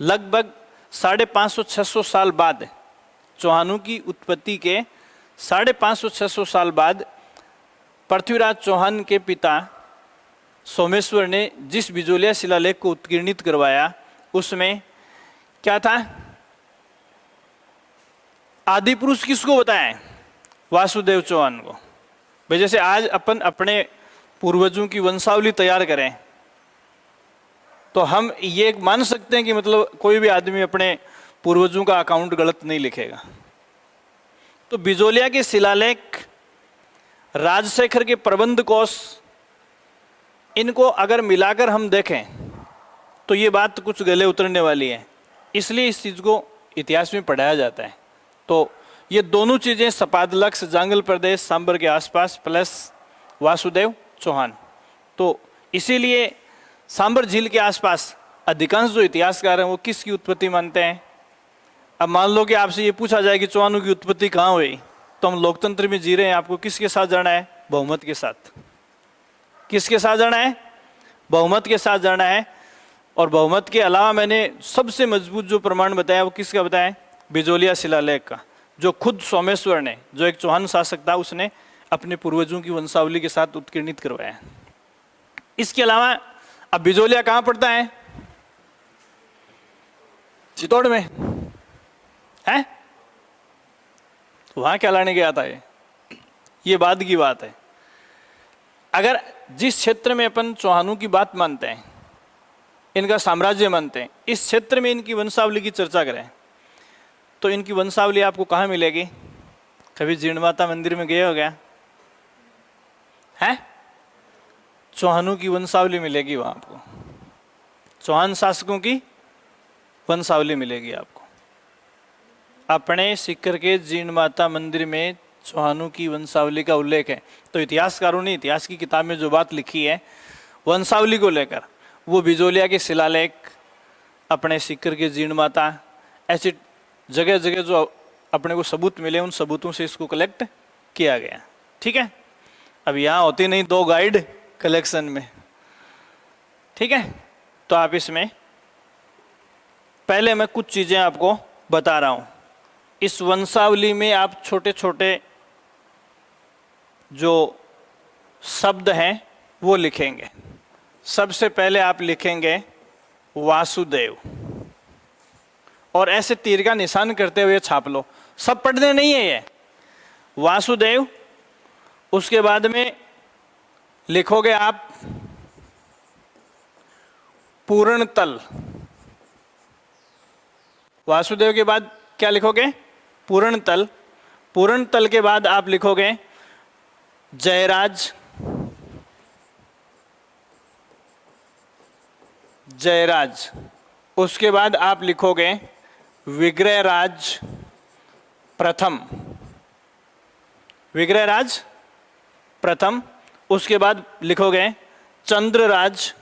लगभग 550-600 साल बाद, चौहानों की उत्पत्ति के 550-600 साल बाद पृथ्वीराज चौहान के पिता सोमेश्वर ने जिस बिजोलिया शिलालेख को उत्कीर्णित करवाया, उसमें क्या था, आदि पुरुष किसको बताया, वासुदेव चौहान को। भाई जैसे आज अपन अपने पूर्वजों की वंशावली तैयार करें, तो हम ये मान सकते हैं कि मतलब कोई भी आदमी अपने पूर्वजों का अकाउंट गलत नहीं लिखेगा। तो बिजोलिया के शिलालेख, राजशेखर के प्रबंध कोश, इनको अगर मिलाकर हम देखें तो ये बात कुछ गले उतरने वाली है, इसलिए इस चीज़ को इतिहास में पढ़ाया जाता है। तो ये दोनों चीज़ें, सपादलक्स, जांगल प्रदेश, सांबर के आसपास, प्लस वासुदेव चौहान, तो इसीलिए सांबर झील के आसपास अधिकांश जो इतिहासकार हैं वो किसकी उत्पत्ति मानते हैं। अब मान लो कि आपसे ये पूछा जाए कि चौहानों की उत्पत्ति कहाँ हुई, तो हम लोकतंत्र में जी रहे हैं, आपको किसके साथ जाना है, बहुमत के साथ। किसके साथ जाना है, बहुमत के साथ जाना है। और बहुमत के अलावा मैंने सबसे मजबूत जो प्रमाण बताया वो किसका बताया, बिजोलिया शिलालेख का, जो खुद सोमेश्वर ने, जो एक चौहान शासक था, उसने अपने पूर्वजों की वंशावली के साथ उत्कीर्णित करवाया। इसके अलावा अब बिजोलिया कहाँ पड़ता है, चित्तौड़ में है, वहां क्या लाने गया था ये बाद की बात है। अगर जिस क्षेत्र में अपन चौहानों की बात मानते हैं, इनका साम्राज्य मानते हैं, इस क्षेत्र में इनकी वंशावली की चर्चा करें, तो इनकी वंशावली आपको कहाँ मिलेगी। कभी जीर्ण माता मंदिर में गए हो गया है, चौहानों की वंशावली मिलेगी वहां आपको, चौहान शासकों की वंशावली मिलेगी आपको। अपने सीकर के जीर्ण माता मंदिर में चौहानों की वंशावली का उल्लेख है। तो इतिहासकारों ने इतिहास की किताब में जो बात लिखी है वंशावली को लेकर, वो बिजोलिया के शिलालेख, अपने सीकर के जीर्ण माता, ऐसी जगह जगह जो अपने को सबूत मिले, उन सबूतों से इसको कलेक्ट किया गया। ठीक है, अब यहाँ होती नहीं 2 गाइड कलेक्शन में। ठीक है, तो आप इसमें पहले मैं कुछ चीज़ें आपको बता रहा हूँ। इस वंशावली में आप छोटे छोटे जो शब्द हैं वो लिखेंगे। सबसे पहले आप लिखेंगे वासुदेव। और ऐसे तीर का निशान करते हुए छाप लो। सब पढ़ने नहीं है ये। वासुदेव, उसके बाद में लिखोगे आप पूर्ण तल। वासुदेव के बाद क्या लिखोगे? पूर्ण तल। पूर्ण तल के बाद आप लिखोगे जयराज। जयराज। उसके बाद आप लिखोगे विग्रहराज प्रथम। विग्रहराज प्रथम। उसके बाद लिखोगे चंद्रराज।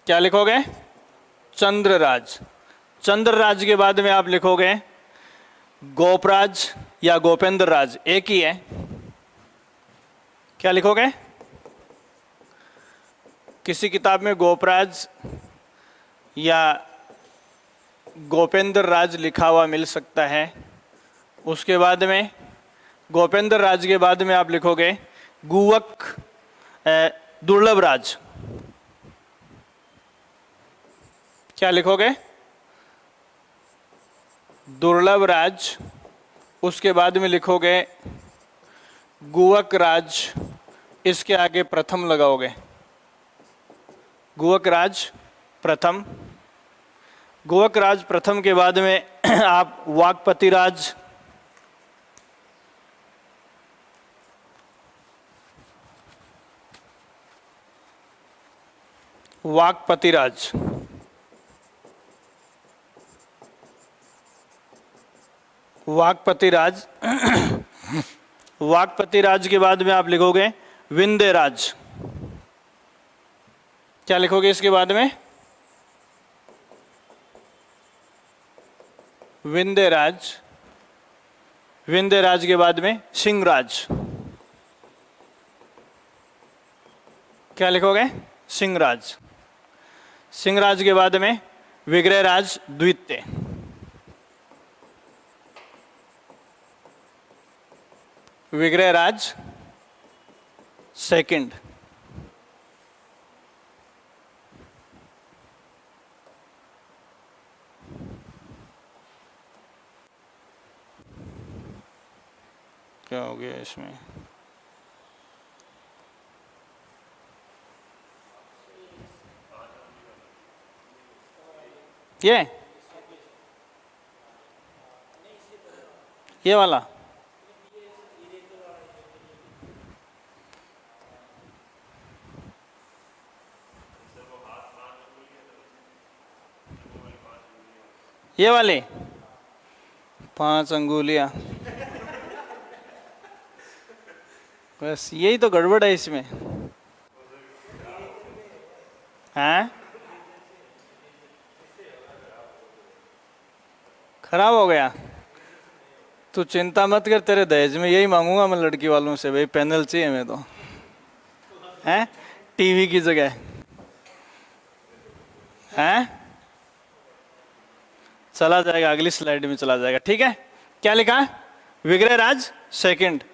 क्या लिखोगे? चंद्रराज। चंद्रराज के बाद में आप लिखोगे गोपराज या गोपेंद्र राज, एक ही है। क्या लिखोगे? किसी किताब में गोपराज या गोपेंद्र राज लिखा हुआ मिल सकता है। उसके बाद में गोपेंद्र राज के बाद में आप लिखोगे गुवक दुर्लभ राज। क्या लिखोगे? दुर्लभ राज। उसके बाद में लिखोगे गुवक राज। इसके आगे प्रथम लगाओगे। गुवक राज प्रथम। गुवक राज प्रथम के बाद में आप वाक्पति राज। वाक्पति राज। वाक्पति राज। वाक्पति राज के बाद में आप लिखोगे विंध्य राज। क्या लिखोगे इसके बाद में? विंध्य राज। विंध्य राज के बाद में सिंहराज। क्या लिखोगे? सिंहराज। सिंहराज के बाद में विग्रहराज द्वितीय। विग्रहराज सेकंड। क्या हो गया इसमें? ये वाला ये वाले 5 अंगुलियां, बस यही तो गड़बड़ है इसमें। हैं? खराब हो गया? तू चिंता मत कर, तेरे दहेज में यही मांगूंगा मैं लड़की वालों से, भाई पैनल चाहिए मैं तो। हैं? टीवी की जगह। हैं? चला जाएगा, अगली स्लाइड में चला जाएगा। ठीक है, क्या लिखा? विग्रहराज सेकंड।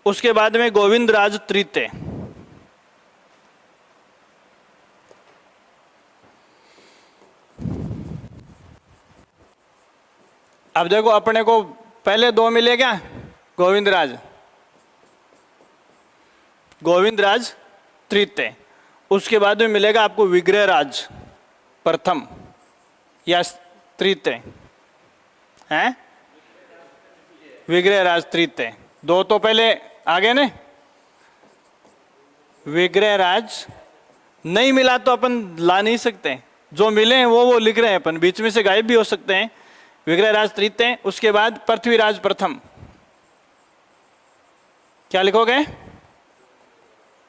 उसके बाद में गोविंद राज तृतीय। अब देखो अपने को पहले 2 मिले क्या? गोविंद राज। गोविंद राज तृतीय। उसके बाद में मिलेगा आपको विग्रहराज प्रथम या तृतीय। हैं? विग्रहराज तृतीय। 2 तो पहले आगे ने। विग्रहराज नहीं मिला तो अपन ला नहीं सकते, जो मिले हैं वो लिख रहे हैं अपन, बीच में से गायब भी हो सकते हैं। विग्रहराज तृतीय। उसके बाद पृथ्वीराज प्रथम। क्या लिखोगे?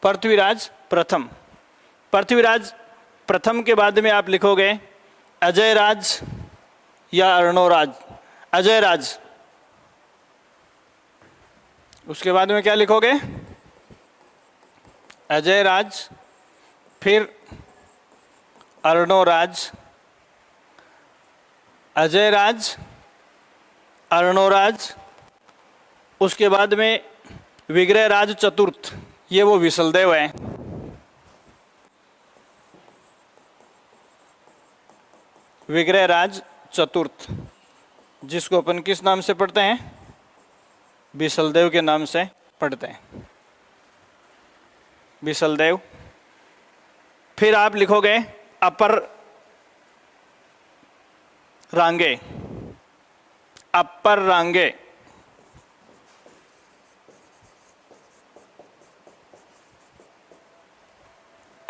पृथ्वीराज प्रथम। पृथ्वीराज प्रथम के बाद में आप लिखोगे अजय राज या अर्णोराज। अजय राज। उसके बाद में क्या लिखोगे? अजय राज, फिर अर्णोराज। अजय राज, अर्णोराज। उसके बाद में विग्रहराज चतुर्थ, ये वो विशलदेव है। विग्रहराज चतुर्थ, जिसको अपन किस नाम से पढ़ते हैं? बिसलदेव के नाम से पढ़ते हैं, बिसलदेव। फिर आप लिखोगे अपर रांगे, अपर रांगे,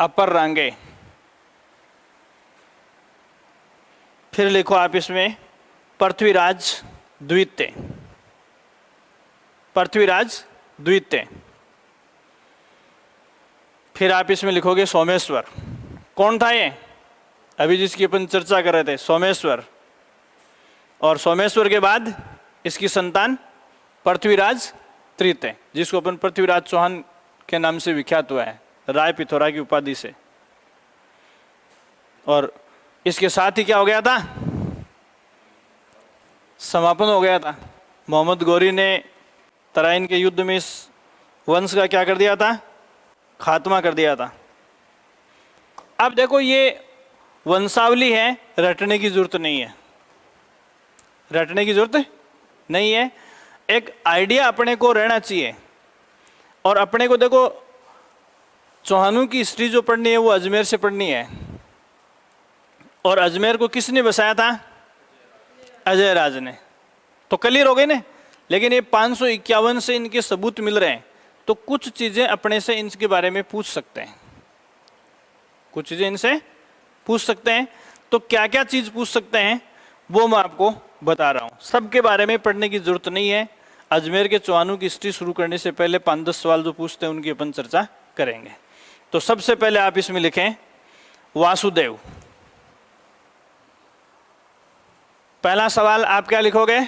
अपर रांगे। फिर लिखो आप इसमें पृथ्वीराज द्वितीय, पृथ्वीराज द्वितीय। फिर आप इसमें लिखोगे सोमेश्वर। कौन था ये? अभी जिसकी अपन चर्चा कर रहे थे, सोमेश्वर। और सोमेश्वर के बाद इसकी संतान पृथ्वीराज तृतीय, जिसको अपन पृथ्वीराज चौहान के नाम से विख्यात हुआ है, राय पिथौरा की उपाधि से। और इसके साथ ही क्या हो गया था? समापन हो गया था। मोहम्मद गौरी ने तराइन के युद्ध में इस वंश का क्या कर दिया था? खात्मा कर दिया था। अब देखो, ये वंशावली है, रटने की जरूरत नहीं है, रटने की जरूरत नहीं है। एक आइडिया अपने को रहना चाहिए। और अपने को देखो, चौहानों की हिस्ट्री जो पढ़नी है वो अजमेर से पढ़नी है। और अजमेर को किसने बसाया था? अजय राज ने। तो क्लियर हो गई ना। लेकिन ये 551 से इनके सबूत मिल रहे हैं, तो कुछ चीजें अपने से इनके बारे में पूछ सकते हैं, कुछ चीजें इनसे पूछ सकते हैं। तो क्या क्या चीज पूछ सकते हैं वो मैं आपको बता रहा हूं। सबके बारे में पढ़ने की जरूरत नहीं है। अजमेर के चौहानों की हिस्ट्री शुरू करने से पहले 5-10 सवाल जो पूछते हैं उनकी अपन चर्चा करेंगे। तो सबसे पहले आप इसमें लिखें वासुदेव। पहला सवाल आप क्या लिखोगे?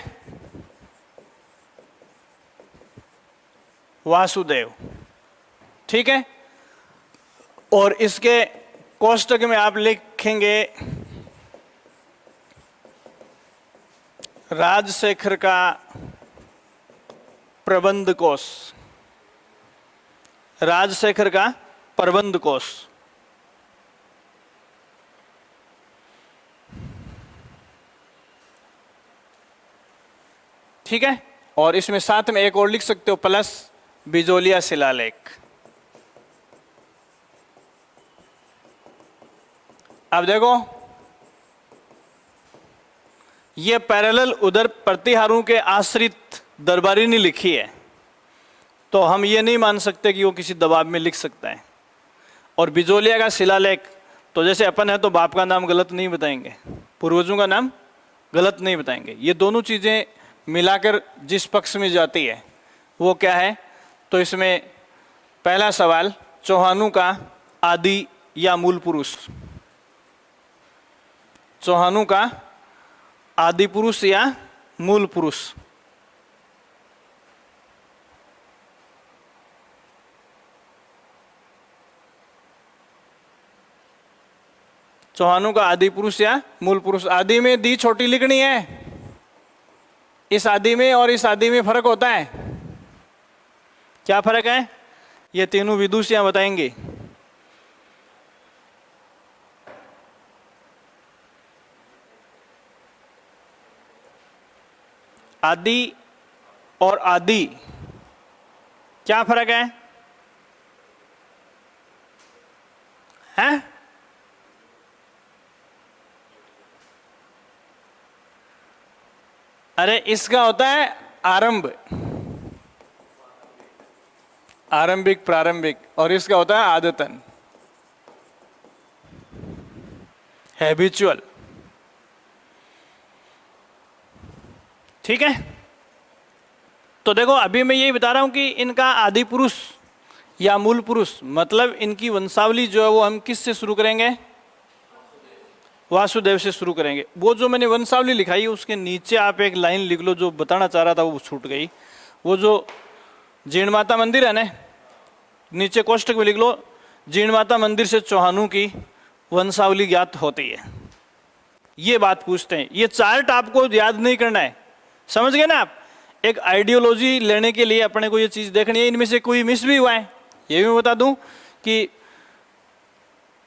वासुदेव, ठीक है। और इसके कोष्टक में आप लिखेंगे राजशेखर का प्रबंध कोश, राजशेखर का प्रबंध कोश। ठीक है। और इसमें साथ में एक और लिख सकते हो प्लस बिजोलिया शिलालेख। अब देखो, ये पैरेलल उधर प्रतिहारों के आश्रित दरबारी ने लिखी है, तो हम ये नहीं मान सकते कि वो किसी दबाव में लिख सकता है। और बिजोलिया का शिलालेख, तो जैसे अपन है तो बाप का नाम गलत नहीं बताएंगे, पूर्वजों का नाम गलत नहीं बताएंगे। ये दोनों चीजें मिलाकर जिस पक्ष में जाती है वो क्या है? तो इसमें पहला सवाल, चौहानों का आदि या मूल पुरुष, चौहानों का आदि पुरुष या मूल पुरुष। चौहानों का आदि पुरुष या मूल पुरुष। आदि में दी छोटी लिखनी है। इस आदि में और इस आदि में फर्क होता है। क्या फर्क है? ये तीनों विदुषियां बताएंगे। आदि और आदि क्या फर्क है? हैं? अरे इसका होता है आरंभ, आरंभिक प्रारंभिक, और इसका होता है आदतन, हैबिचुअल। ठीक है। तो देखो, अभी मैं यही बता रहा हूं कि इनका आदि पुरुष या मूल पुरुष, मतलब इनकी वंशावली जो है वो हम किस से शुरू करेंगे? वासुदेव से शुरू करेंगे। वो जो मैंने वंशावली लिखाई उसके नीचे आप एक लाइन लिख लो, जो बताना चाह रहा था वो छूट गई। वो जो जीर्ण माता मंदिर है ना, नीचे कोष्टक में लिख लो, जीर्ण माता मंदिर से चौहानों की वंशावली ज्ञात होती है। ये बात पूछते हैं। ये चार्ट आपको याद नहीं करना है, समझ गए ना आप? एक आइडियोलॉजी लेने के लिए अपने को ये चीज देखनी है। इनमें से कोई मिस भी हुआ है, ये भी बता दूं कि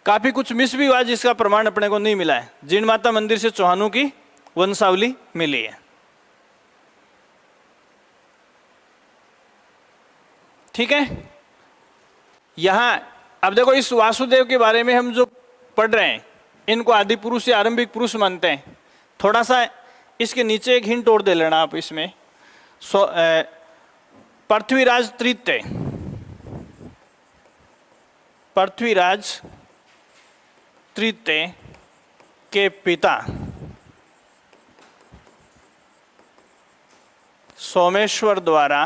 काफी कुछ मिस भी हुआ जिसका प्रमाण अपने को नहीं मिला है। जीण माता मंदिर से चौहानों की वंशावली मिली है। ठीक है, यहां अब देखो इस वासुदेव के बारे में हम जो पढ़ रहे हैं, इनको आदि पुरुष या आरंभिक पुरुष मानते हैं। थोड़ा सा इसके नीचे एक हिंट और दे लेना आप इसमें। पृथ्वीराज तृतीय, पृथ्वीराज तृतीय के पिता सोमेश्वर द्वारा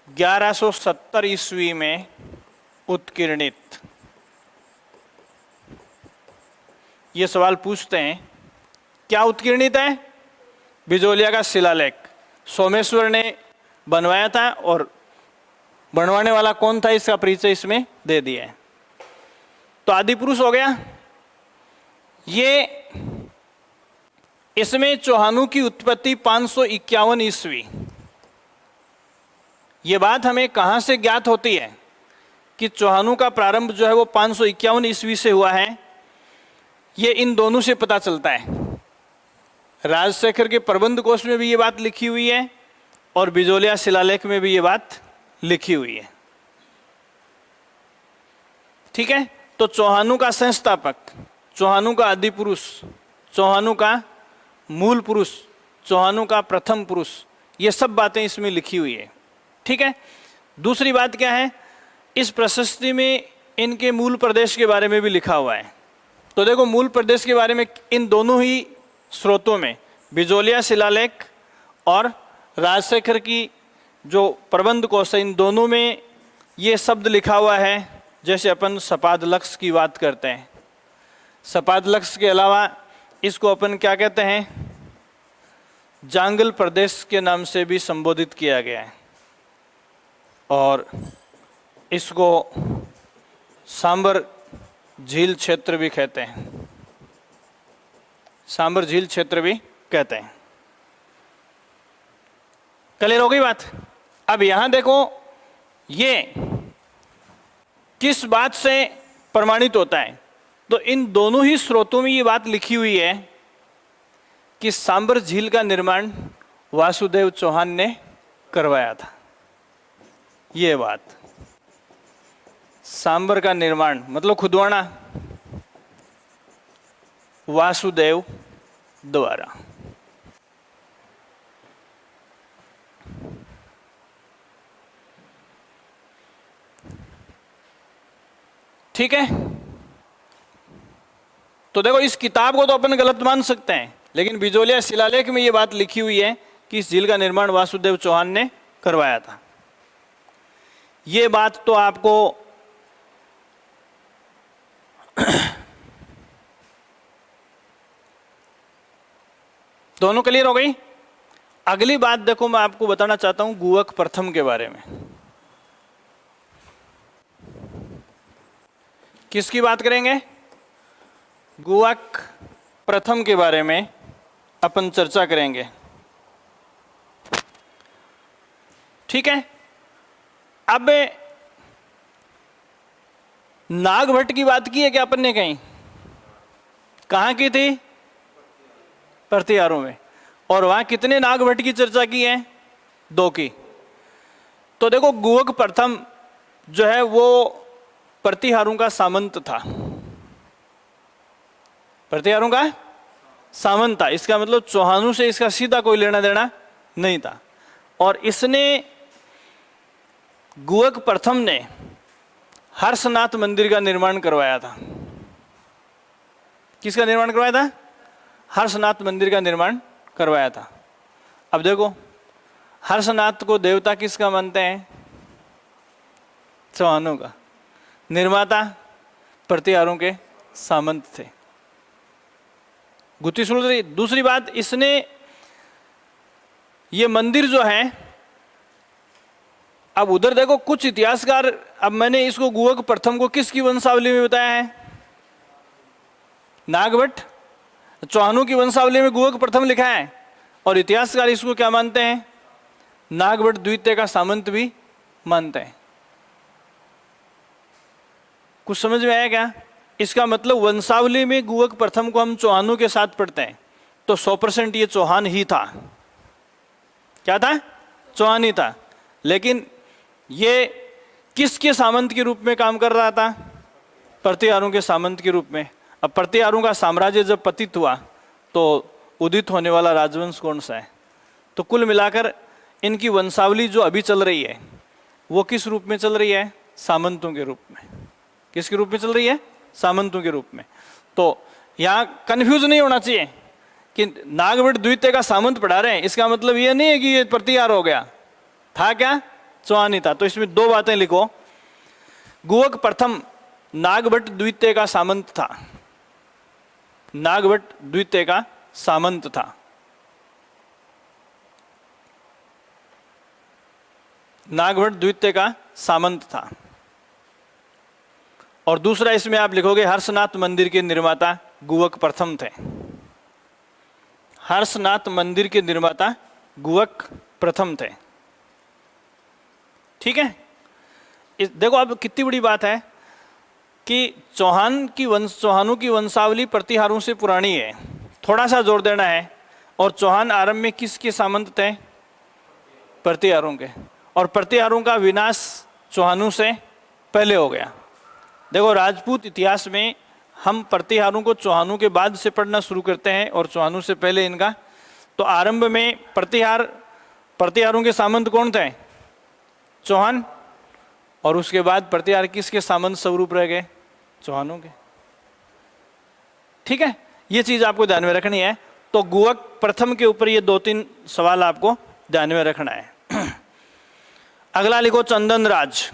1170 ईस्वी में उत्कीर्णित। ये सवाल पूछते हैं, क्या उत्कीर्णित है? बिजोलिया का शिलालेख सोमेश्वर ने बनवाया था और बनवाने वाला कौन था इसका परिचय इसमें दे दिया है। तो आदि पुरुष हो गया ये। इसमें चौहानों की उत्पत्ति 551 ईस्वी। ये बात हमें कहां से ज्ञात होती है कि चौहानों का प्रारंभ जो है वो 551 ईस्वी से हुआ है? ये इन दोनों से पता चलता है। राजशेखर के प्रबंध कोश में भी ये बात लिखी हुई है और बिजोलिया शिलालेख में भी ये बात लिखी हुई है। ठीक है, तो चौहानों का संस्थापक, चौहानों का आदि पुरुष, चौहानों का मूल पुरुष, चौहानों का प्रथम पुरुष, ये सब बातें इसमें लिखी हुई है। ठीक है, दूसरी बात क्या है, इस प्रशस्ति में इनके मूल प्रदेश के बारे में भी लिखा हुआ है। तो देखो मूल प्रदेश के बारे में इन दोनों ही स्रोतों में, बिजोलिया शिलालेख और राजशेखर की जो प्रबंध कोश है, इन दोनों में ये शब्द लिखा हुआ है। जैसे अपन सपादलक्ष की बात करते हैं, सपादलक्ष के अलावा इसको अपन क्या कहते हैं, जांगल प्रदेश के नाम से भी संबोधित किया गया है और इसको सांबर झील क्षेत्र भी कहते हैं, सांबर झील क्षेत्र भी कहते हैं। क्लियर हो गई बात? अब यहां देखो ये किस बात से प्रमाणित होता है, तो इन दोनों ही स्रोतों में ये बात लिखी हुई है कि सांबर झील का निर्माण वासुदेव चौहान ने करवाया था। ये बात, सांबर का निर्माण मतलब खुदवाना वासुदेव द्वारा। ठीक है, तो देखो इस किताब को तो अपन गलत मान सकते हैं, लेकिन बिजोलिया शिलालेख में ये बात लिखी हुई है कि इस झील का निर्माण वासुदेव चौहान ने करवाया था। ये बात तो आपको दोनों क्लियर हो गई। अगली बात देखो, मैं आपको बताना चाहता हूं गुवक प्रथम के बारे में। किसकी बात करेंगे? गुवक प्रथम के बारे में अपन चर्चा करेंगे। ठीक है, अब नागभट्ट की बात की है क्या अपन ने? कहीं कहां की थी? प्रतिहारों में। और वहां कितने नागभट्ट की चर्चा की है? 2 की। तो देखो गुवक प्रथम जो है वो प्रतिहारों का सामंत था, प्रतिहारों का सामंत था। इसका मतलब चौहानों से इसका सीधा कोई लेना देना नहीं था। और इसने, गुवक प्रथम ने हर्षनाथ मंदिर का निर्माण करवाया था। किसका निर्माण करवाया था? हर्षनाथ मंदिर का निर्माण करवाया था। अब देखो हर्षनाथ को देवता किसका मानते हैं? चौहानों का। निर्माता प्रतिहारों के सामंत थे। गुत्ती सुन रही। दूसरी बात, इसने ये मंदिर जो है, अब उधर देखो कुछ इतिहासकार, अब मैंने इसको गुवक प्रथम को किसकी वंशावली में बताया है? नागभट्ट। चौहानों की वंशावली में गुवक प्रथम लिखा है और इतिहासकार इसको क्या मानते हैं? नागभट्ट द्वितीय का सामंत भी मानते हैं। कुछ समझ में आया क्या? इसका मतलब वंशावली में गुवक प्रथम को हम चौहानों के साथ पढ़ते हैं, तो 100% ये चौहान ही था। क्या था? चौहान ही था। लेकिन ये किसके सामंत के रूप में काम कर रहा था? प्रतिहारों के सामंत के रूप में। अब प्रतिहारों का साम्राज्य जब पतित हुआ तो उदित होने वाला राजवंश कौन सा है? तो कुल मिलाकर इनकी वंशावली जो अभी चल रही है वो किस रूप में चल रही है? सामंतों के रूप में। किसके रूप में चल रही है? सामंतों के रूप में। तो यहाँ कंफ्यूज नहीं होना चाहिए कि नागवट द्वितीय का सामंत पढ़ा रहे हैं, इसका मतलब ये नहीं है कि ये प्रतिहार हो गया। था क्या? चौहान ही था। तो इसमें दो बातें लिखो। गुवक प्रथम नागभट्ट द्वितीय का सामंत था। नागभट्ट द्वितीय का सामंत था। नागभट्ट द्वितीय का सामंत था। और दूसरा इसमें आप लिखोगे हर्षनाथ मंदिर के निर्माता गुवक प्रथम थे। हर्षनाथ मंदिर के निर्माता गुवक प्रथम थे। ठीक है? देखो अब कितनी बड़ी बात है कि चौहानों की वंशावली प्रतिहारों से पुरानी है। थोड़ा सा जोर देना है। और चौहान आरंभ में किसके सामंत थे? प्रतिहारों के। और प्रतिहारों का विनाश चौहानों से पहले हो गया। देखो राजपूत इतिहास में हम प्रतिहारों को चौहानों के बाद से पढ़ना शुरू करते हैं और चौहानों से पहले इनका। तो आरंभ में प्रतिहारों के सामंत कौन थे? चौहान। और उसके बाद प्रतिहार किसके सामंत स्वरूप रह गए? चौहानों के। ठीक है? ये चीज आपको ध्यान में रखनी है। तो गुवक प्रथम के ऊपर ये 2-3 सवाल आपको ध्यान में रखना है। अगला लिखो चंदन राज।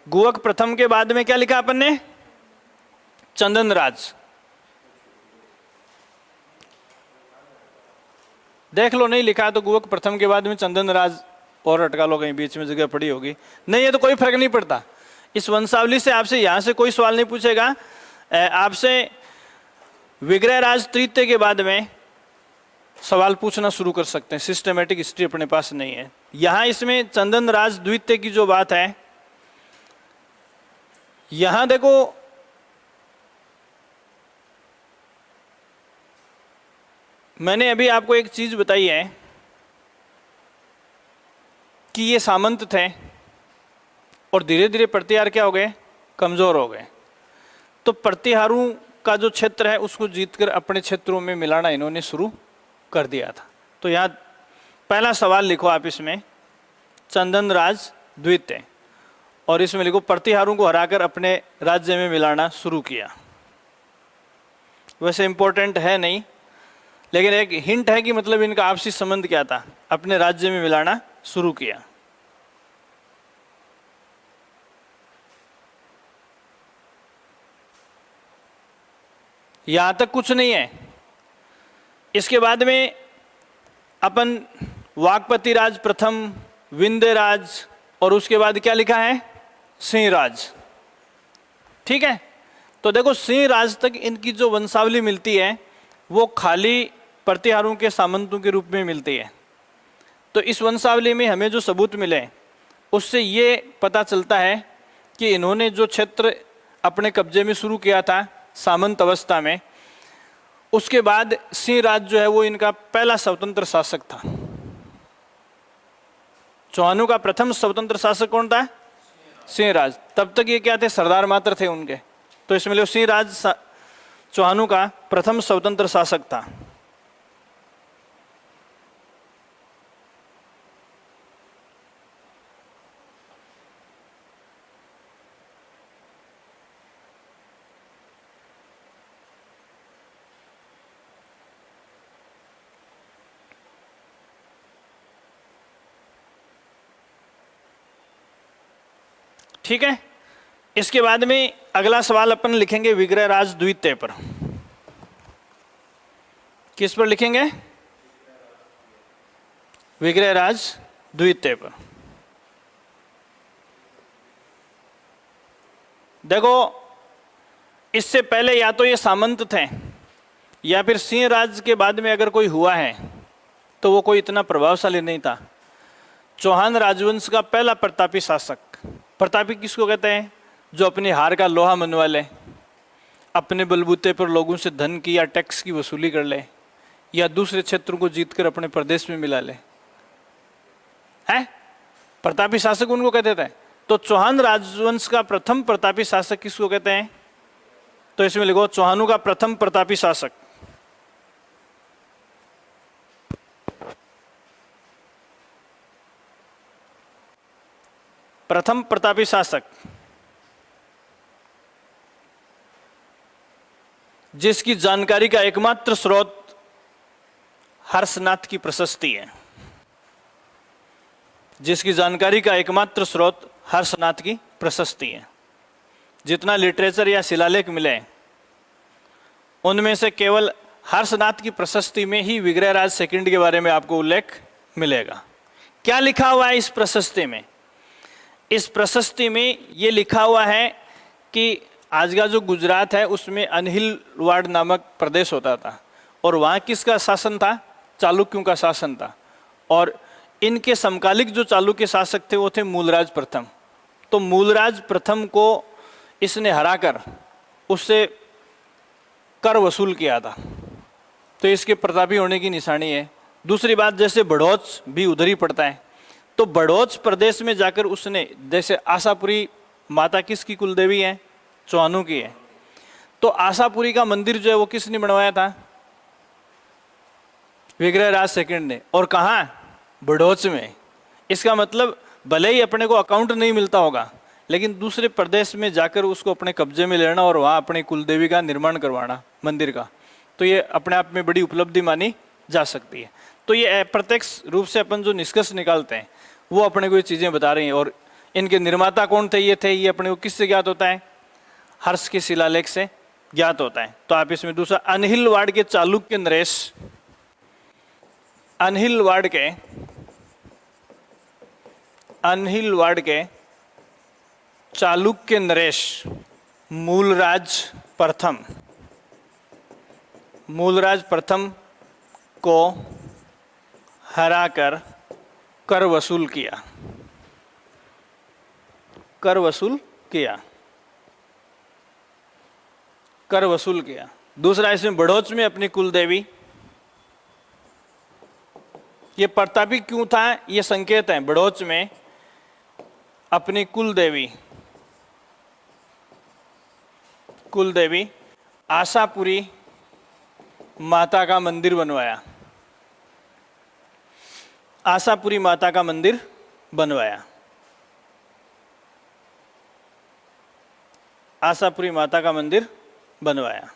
गुवक प्रथम के बाद में क्या लिखा अपन ने? चंदन राज। देख लो, नहीं लिखा तो गुवक प्रथम के बाद में चंदन राज और अटका लो, कहीं बीच में जगह पड़ी होगी। नहीं है तो कोई फर्क नहीं पड़ता। इस वंशावली से आपसे यहां से कोई सवाल नहीं पूछेगा। आपसे विग्रह राज तृतीय के बाद में सवाल पूछना शुरू कर सकते हैं। सिस्टमेटिक हिस्ट्री अपने पास नहीं है। यहां इसमें चंदन राज द्वितीय की जो बात है, यहां देखो मैंने अभी आपको एक चीज बताई है कि ये सामंत थे और धीरे धीरे प्रतिहार क्या हो गए? कमजोर हो गए। तो प्रतिहारों का जो क्षेत्र है उसको जीतकर अपने क्षेत्रों में मिलाना इन्होंने शुरू कर दिया था। तो यहाँ पहला सवाल लिखो आप इसमें, चंदन राज द्वितीय, और इसमें लिखो प्रतिहारों को हराकर अपने राज्य में मिलाना शुरू किया। वैसे इंपॉर्टेंट है नहीं, लेकिन एक हिंट है कि मतलब इनका आपसी संबंध क्या था। अपने राज्य में मिलाना शुरू किया। यहां तक कुछ नहीं है। इसके बाद में अपन वाकपति राज प्रथम, विंध्य राज, और उसके बाद क्या लिखा है? सिंह राज। ठीक है? तो देखो सिंह राज तक इनकी जो वंशावली मिलती है वो खाली प्रतिहारों के सामंतों के रूप में मिलती है। तो इस वंशावली में हमें जो सबूत मिले उससे ये पता चलता है कि इन्होंने जो क्षेत्र अपने कब्जे में शुरू किया था सामंत अवस्था में, उसके बाद सिंह राज जो है वो इनका पहला स्वतंत्र शासक था। चौहानों का प्रथम स्वतंत्र शासक कौन था? सिंह राज। तब तक ये क्या थे? सरदार मात्र थे उनके। तो इसमें लिखो सिंह राज चौहानों का प्रथम स्वतंत्र शासक था। ठीक है? इसके बाद में अगला सवाल अपन लिखेंगे विग्रह राज द्वितीय पर। किस पर लिखेंगे? विग्रह राज द्वितीय पर। देखो इससे पहले या तो ये सामंत थे या फिर सिंह राज के बाद में अगर कोई हुआ है तो वो कोई इतना प्रभावशाली नहीं था। चौहान राजवंश का पहला प्रतापी शासक। प्रतापी किसको कहते हैं? जो अपनी हार का लोहा मनवा ले, अपने बलबूते पर लोगों से धन की या टैक्स की वसूली कर ले, या दूसरे क्षेत्रों को जीतकर अपने प्रदेश में मिला ले, है प्रतापी शासक उनको कहते थे। तो चौहान राजवंश का प्रथम प्रतापी शासक किसको कहते हैं? तो इसमें लिखो चौहानों का प्रथम प्रतापी शासक। प्रथम प्रतापी शासक जिसकी जानकारी का एकमात्र स्रोत हर्षनाथ की प्रशस्ति है, जिसकी जानकारी का एकमात्र स्रोत हर्षनाथ की प्रशस्ति है। जितना लिटरेचर या शिलालेख मिले उनमें से केवल हर्षनाथ की प्रशस्ति में ही विग्रहराज सेकंड के बारे में आपको उल्लेख मिलेगा। क्या लिखा हुआ है इस प्रशस्ति में? इस प्रशस्ति में ये लिखा हुआ है कि आज का जो गुजरात है उसमें अनहिलवाड़ नामक प्रदेश होता था, और वहाँ किसका शासन था? चालुक्यों का शासन था। और इनके समकालिक जो चालुक्य शासक थे वो थे मूलराज प्रथम। तो मूलराज प्रथम को इसने हराकर उससे कर वसूल किया था, तो इसके प्रतापी होने की निशानी है। दूसरी बात, जैसे बड़ौच भी उधर ही पड़ता है, तो बड़ौच प्रदेश में जाकर उसने, जैसे आशापुरी माता किसकी कुलदेवी है? चौहानों की है। तो आशापुरी का मंदिर जो है वो किसने बनवाया था? विग्रहराज सेकंड ने। और कहाँ? बड़ौच में। इसका मतलब भले ही अपने को अकाउंट नहीं मिलता होगा, लेकिन दूसरे प्रदेश में जाकर उसको अपने कब्जे में लेना और वहाँ अपनी कुलदेवी का निर्माण करवाना मंदिर का, तो ये अपने आप में बड़ी उपलब्धि मानी जा सकती है। तो ये प्रत्यक्ष रूप से अपन जो निष्कर्ष निकालते हैं वो अपने को ये चीज़ें बता रही हैं। और इनके निर्माता कौन थे? ये अपने को किससे ज्ञात होता है? हर्ष के शिलालेख से ज्ञात होता है। तो आप इसमें दूसरा, अनहिलवाड़ के चालुक्य नरेश, अनहिलवाड़ के चालुक्य नरेश मूलराज प्रथम को हराकर कर वसूल किया। दूसरा, इसमें बड़ौच में अपनी कुलदेवी, ये प्रतापी क्यों था? ये संकेत है। बड़ौच में अपनी कुलदेवी आशापुरी माता का मंदिर बनवाया। आशापुरी माता का मंदिर बनवाया। आशापुरी माता का मंदिर बनवाया।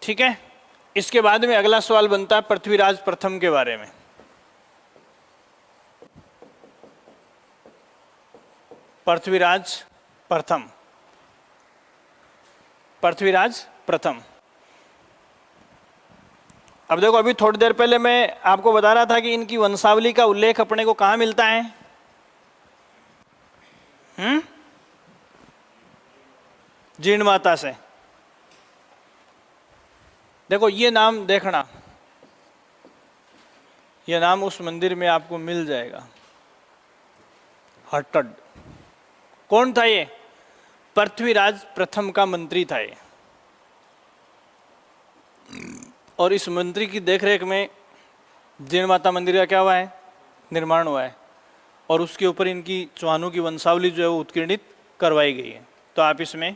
ठीक है। इसके बाद में अगला सवाल बनता है पृथ्वीराज प्रथम के बारे में। पृथ्वीराज प्रथम। अब देखो, अभी थोड़ी देर पहले मैं आपको बता रहा था कि इनकी वंशावली का उल्लेख अपने को कहाँ मिलता है? जीर्ण माता से। देखो, ये नाम देखना, ये नाम उस मंदिर में आपको मिल जाएगा, हट्टड। कौन था ये? पृथ्वीराज प्रथम का मंत्री था ये। और इस मंत्री की देखरेख में जीर्ण माता मंदिर का क्या हुआ है? निर्माण हुआ है। और उसके ऊपर इनकी चौहानों की वंशावली जो है वो उत्कीर्णित करवाई गई है। तो आप इसमें,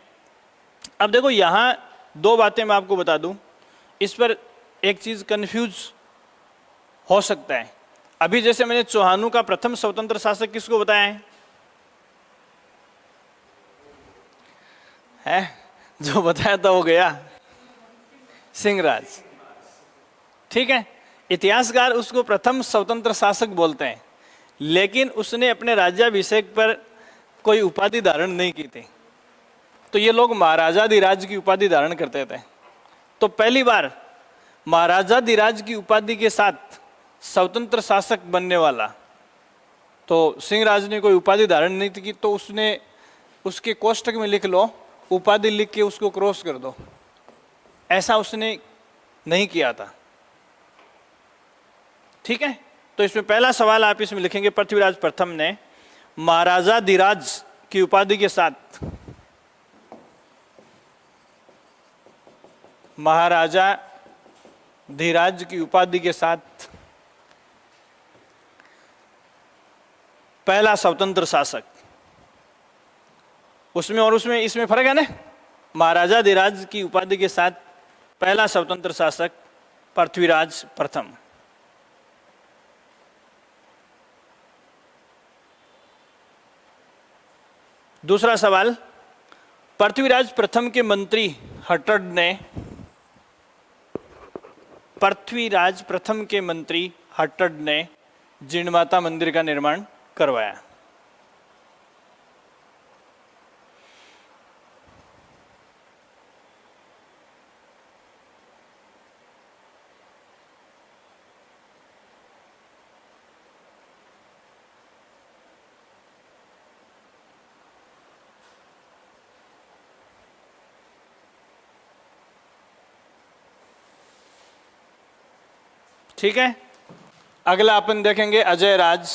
अब देखो यहाँ दो बातें मैं आपको बता दूं, इस पर एक चीज कंफ्यूज हो सकता है। अभी जैसे मैंने चौहानों का प्रथम स्वतंत्र शासक किसको बताया है? जो बताया था वो गया, सिंहराज। ठीक है, इतिहासकार उसको प्रथम स्वतंत्र शासक बोलते हैं, लेकिन उसने अपने राज्याभिषेक पर कोई उपाधि धारण नहीं की थी। तो ये लोग महाराजाधिराज की उपाधि धारण करते थे। तो पहली बार महाराजाधिराज की उपाधि के साथ स्वतंत्र शासक बनने वाला, तो सिंहराज ने कोई उपाधि धारण नहीं की, तो उसने उसके कोष्टक में लिख लो, उपाधि लिख के उसको क्रॉस कर दो। ऐसा उसने नहीं किया था। ठीक है, तो इसमें पहला सवाल आप इसमें लिखेंगे, पृथ्वीराज प्रथम ने महाराजा धीराज की उपाधि के साथ, महाराजा धीराज की उपाधि के साथ पहला स्वतंत्र शासक, उसमें और उसमें इसमें फर्क है ना। महाराजा धीराज की उपाधि के साथ पहला स्वतंत्र शासक पृथ्वीराज प्रथम। दूसरा सवाल, पृथ्वीराज प्रथम के मंत्री हट्टड ने, पृथ्वीराज प्रथम के मंत्री हट्टड ने जिणमाता मंदिर का निर्माण करवाया। ठीक है, अगला अपन देखेंगे अजय राज,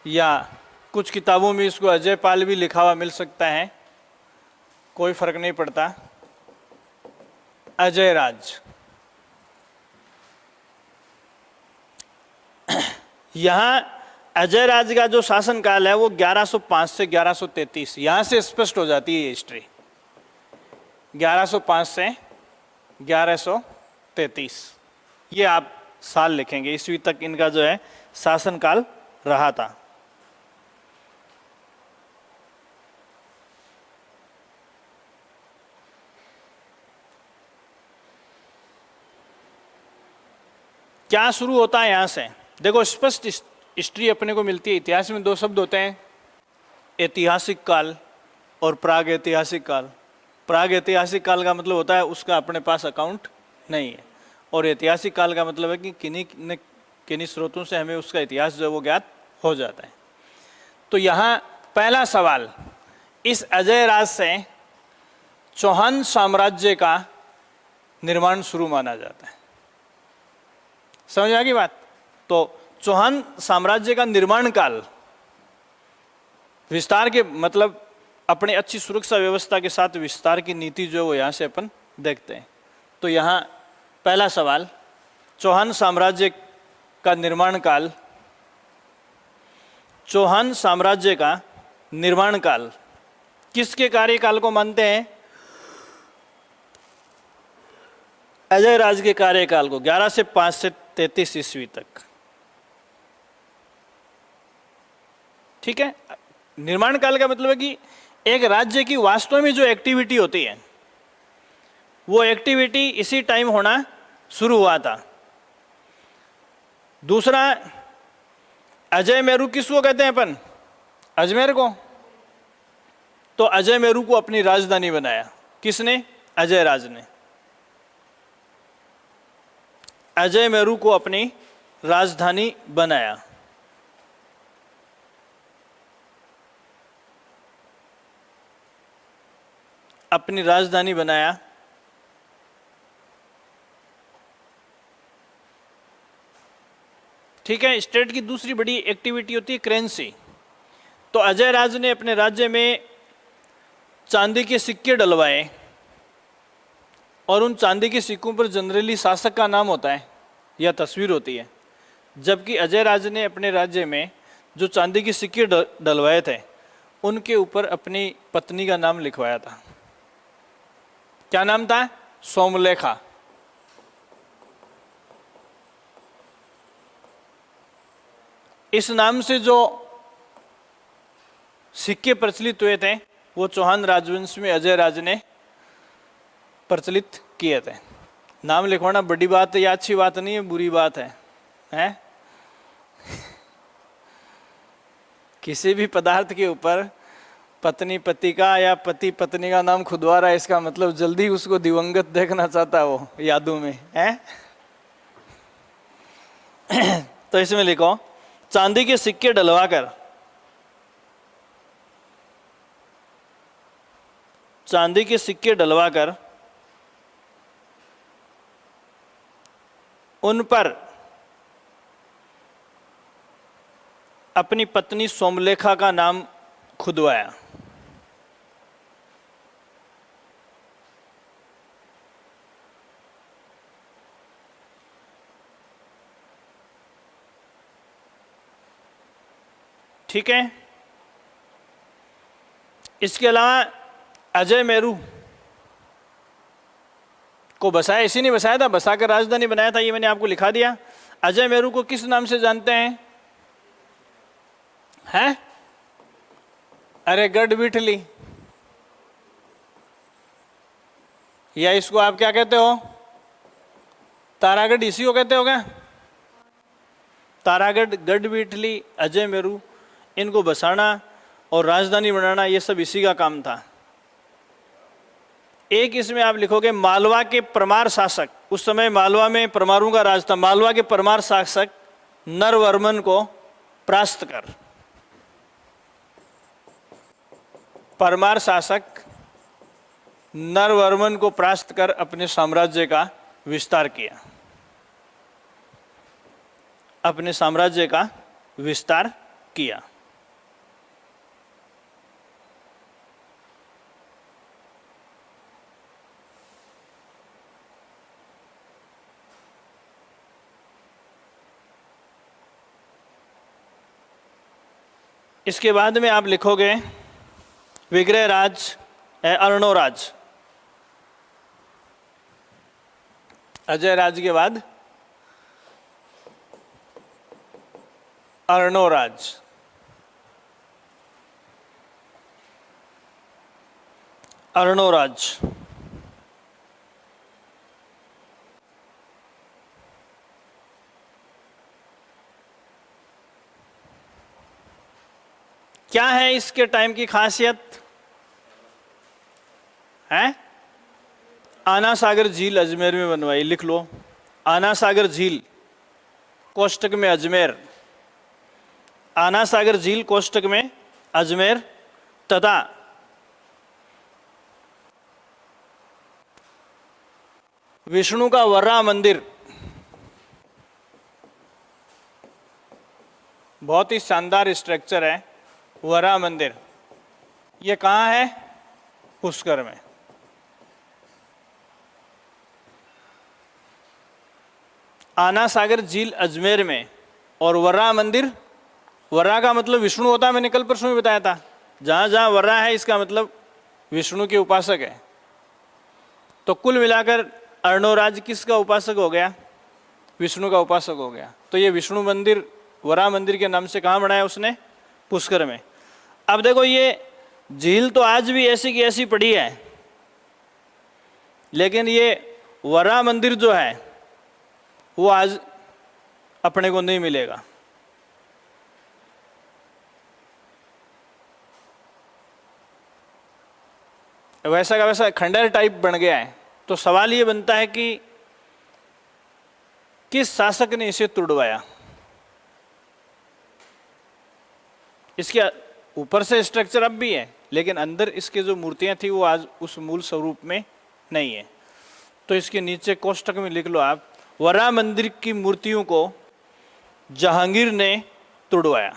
या कुछ किताबों में इसको अजय पाल भी लिखा हुआ मिल सकता है, कोई फर्क नहीं पड़ता। अजय राज, यहां अजय राज का जो शासनकाल है वो 1105 से 1133, यहां से स्पष्ट हो जाती है ये हिस्ट्री। 1105 से 1133 ये आप साल लिखेंगे, ईस्वी तक इनका जो है शासनकाल रहा था। क्या शुरू होता है यहां से, देखो स्पष्ट हिस्ट्री अपने को मिलती है। इतिहास में दो शब्द होते हैं, ऐतिहासिक काल और प्राग ऐतिहासिक काल। प्राग ऐतिहासिक काल का मतलब होता है उसका अपने पास अकाउंट नहीं है, और ऐतिहासिक काल का मतलब है कि किन्हीं स्रोतों से हमें उसका इतिहास जो है वो ज्ञात हो जाता है। तो यहाँ पहला सवाल, इस अजय राज से चौहान साम्राज्य का निर्माण शुरू माना जाता है। समझ आ गई बात। तो चौहान साम्राज्य का निर्माण काल, विस्तार के मतलब अपने अच्छी सुरक्षा व्यवस्था के साथ विस्तार की नीति जो है वो यहाँ से अपन देखते हैं। तो यहाँ पहला सवाल, चौहान साम्राज्य का निर्माण काल, चौहान साम्राज्य का निर्माण काल किसके कार्यकाल को मानते हैं? अजय राज के कार्यकाल को, 11 से 5 से 33 ईस्वी तक। ठीक है, निर्माण काल का मतलब है कि एक राज्य की वास्तव में जो एक्टिविटी होती है वो एक्टिविटी इसी टाइम होना शुरू हुआ था। दूसरा, अजय मेरू किसको कहते हैं अपन? अजमेर को। तो अजय मेरू को अपनी राजधानी बनाया किसने? अजय राज ने। अजय मेरू को अपनी राजधानी बनाया। अपनी राजधानी बनाया। ठीक है, स्टेट की दूसरी बड़ी एक्टिविटी होती है करेंसी। तो अजय राज ने अपने राज्य में चांदी के सिक्के डलवाए, और उन चांदी के सिक्कों पर जनरली शासक का नाम होता है या तस्वीर होती है। जबकि अजय राज ने अपने राज्य में जो चांदी के सिक्के डलवाए थे उनके ऊपर अपनी पत्नी का नाम लिखवाया था। क्या नाम था? सोमलेखा। इस नाम से जो सिक्के प्रचलित हुए थे वो चौहान राजवंश में अजय राज ने प्रचलित किए थे। नाम लिखवाना बड़ी बात है या अच्छी बात नहीं है, बुरी बात है, हैं? किसी भी पदार्थ के ऊपर पत्नी पति का या पति पत्नी का नाम खुदवा रहा है, इसका मतलब जल्दी उसको दिवंगत देखना चाहता वो यादों में, हैं? तो इसमें लिखो, चांदी के सिक्के डलवाकर चांदी के सिक्के डलवाकर उन पर अपनी पत्नी सोमलेखा का नाम खुदवाया। ठीक है। इसके अलावा अजय मेरू को बसाया, इसी ने बसाया था, बसाकर राजधानी बनाया था, ये मैंने आपको लिखा दिया। अजय मेरू को किस नाम से जानते हैं? हैं? अरे गढ़विठली, या इसको आप क्या कहते हो? तारागढ़, इसी को कहते हो क्या? तारागढ़, गढ़विठली, अजय मेरू, इनको बसाना और राजधानी बनाना, ये सब इसी का काम था। एक इसमें आप लिखोगे मालवा के परमार शासक, उस समय मालवा में परमारों का राज था, मालवा के परमार शासक नरवर्मन को परास्त कर। परमार शासक नरवर्मन को परास्त कर अपने साम्राज्य का विस्तार किया, अपने साम्राज्य का विस्तार किया। इसके बाद में आप लिखोगे विग्रहराज, अर्णोराज। अजय राज के बाद अर्णोराज। अर्णोराज क्या है इसके टाइम की खासियत है? आना सागर झील अजमेर में बनवाई, लिख लो। आना सागर झील कोष्टक में अजमेर, आना सागर झील कोष्टक में अजमेर, तथा विष्णु का वर्रा मंदिर, बहुत ही शानदार स्ट्रक्चर है वर्रा मंदिर, ये कहाँ है? पुष्कर में। आना सागर झील अजमेर में, और वर्रा मंदिर, वर्रा का मतलब विष्णु होता है, मैंने कल परसों में बताया था। जहाँ जहाँ वर्रा है इसका मतलब विष्णु के उपासक है। तो कुल मिलाकर अर्णोराज किसका उपासक हो गया? विष्णु का उपासक हो गया। तो ये विष्णु मंदिर वर्रा मंदिर के नाम से कहाँ बनाया उसने? पुष्कर में। अब देखो ये झील तो आज भी ऐसी की ऐसी पड़ी है, लेकिन ये वर्रा मंदिर जो है वो आज अपने को नहीं मिलेगा। वैसा का वैसा खंडहर टाइप बन गया है। तो सवाल ये बनता है कि किस शासक ने इसे तुड़वाया? इसके ऊपर से स्ट्रक्चर अब भी है, लेकिन अंदर इसके जो मूर्तियां थी वो आज उस मूल स्वरूप में नहीं है। तो इसके नीचे कोष्टक में लिख लो आप, वर्रा मंदिर की मूर्तियों को जहांगीर ने तुड़वाया।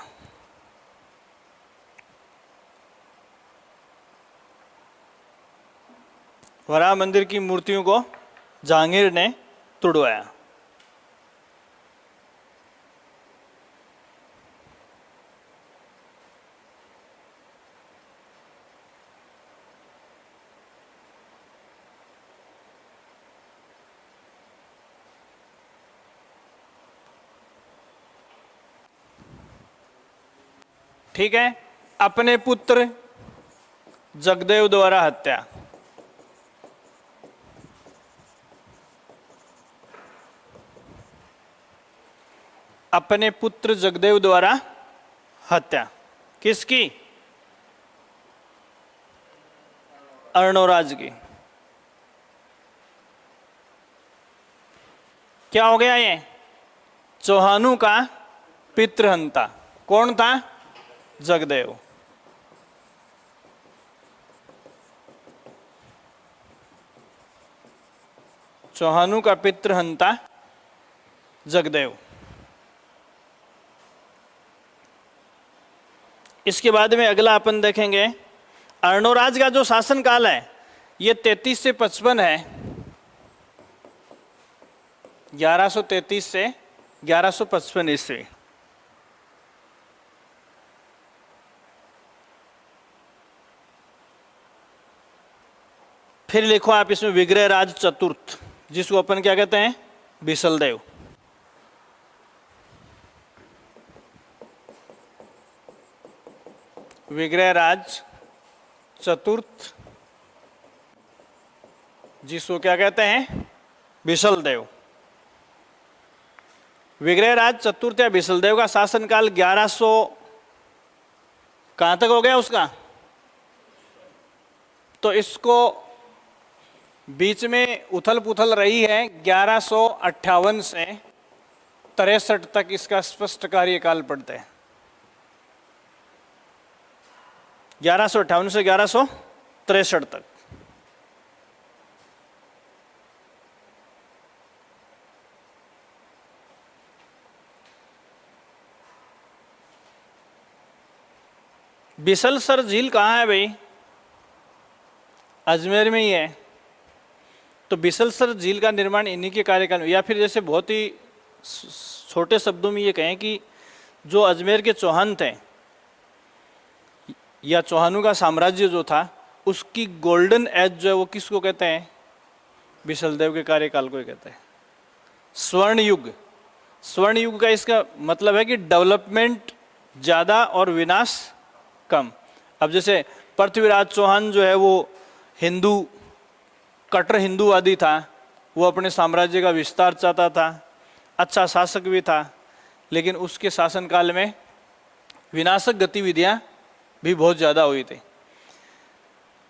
वर्रा मंदिर की मूर्तियों को जहांगीर ने तुड़वाया। ठीक है। अपने पुत्र जगदेव द्वारा हत्या, अपने पुत्र जगदेव द्वारा हत्या किसकी? अर्णोराज की। क्या हो गया ये? चौहानों का पितृहंता। कौन था? जगदेव। चौहानों का पितृहंता जगदेव। इसके बाद में अगला अपन देखेंगे, अर्णोराज का जो शासन काल है ये 33 से 55 है, 1133 से 1155 ईस्वी। फिर लिखो आप इसमें विग्रहराज चतुर्थ, जिसको अपन क्या कहते हैं, बिसलदेव। विग्रहराज चतुर्थ, जिसको क्या कहते हैं, बिसलदेव। विग्रहराज चतुर्थ या बिसलदेव का शासनकाल 1100 कहां तक हो गया उसका, तो इसको बीच में उथल पुथल रही है 1158 से 63 तक इसका स्पष्ट कार्यकाल पड़ता है। 1158 से 1163 तक। बिसलसर झील कहाँ है भाई, अजमेर में ही है। तो बिसलसर झील का निर्माण इन्हीं के कार्यकाल में, या फिर जैसे बहुत ही छोटे शब्दों में ये कहें कि जो अजमेर के चौहान थे या चौहानों का साम्राज्य जो था, उसकी गोल्डन एज जो है वो किसको कहते हैं, बिसलदेव के कार्यकाल को ही कहते हैं स्वर्ण युग। स्वर्ण युग का इसका मतलब है कि डेवलपमेंट ज़्यादा और विनाश कम। अब जैसे पृथ्वीराज चौहान जो है वो हिंदू, कट्टर हिंदूवादी था, वो अपने साम्राज्य का विस्तार चाहता था, अच्छा शासक भी था, लेकिन उसके शासनकाल में विनाशक गतिविधियां भी बहुत ज़्यादा हुई थी।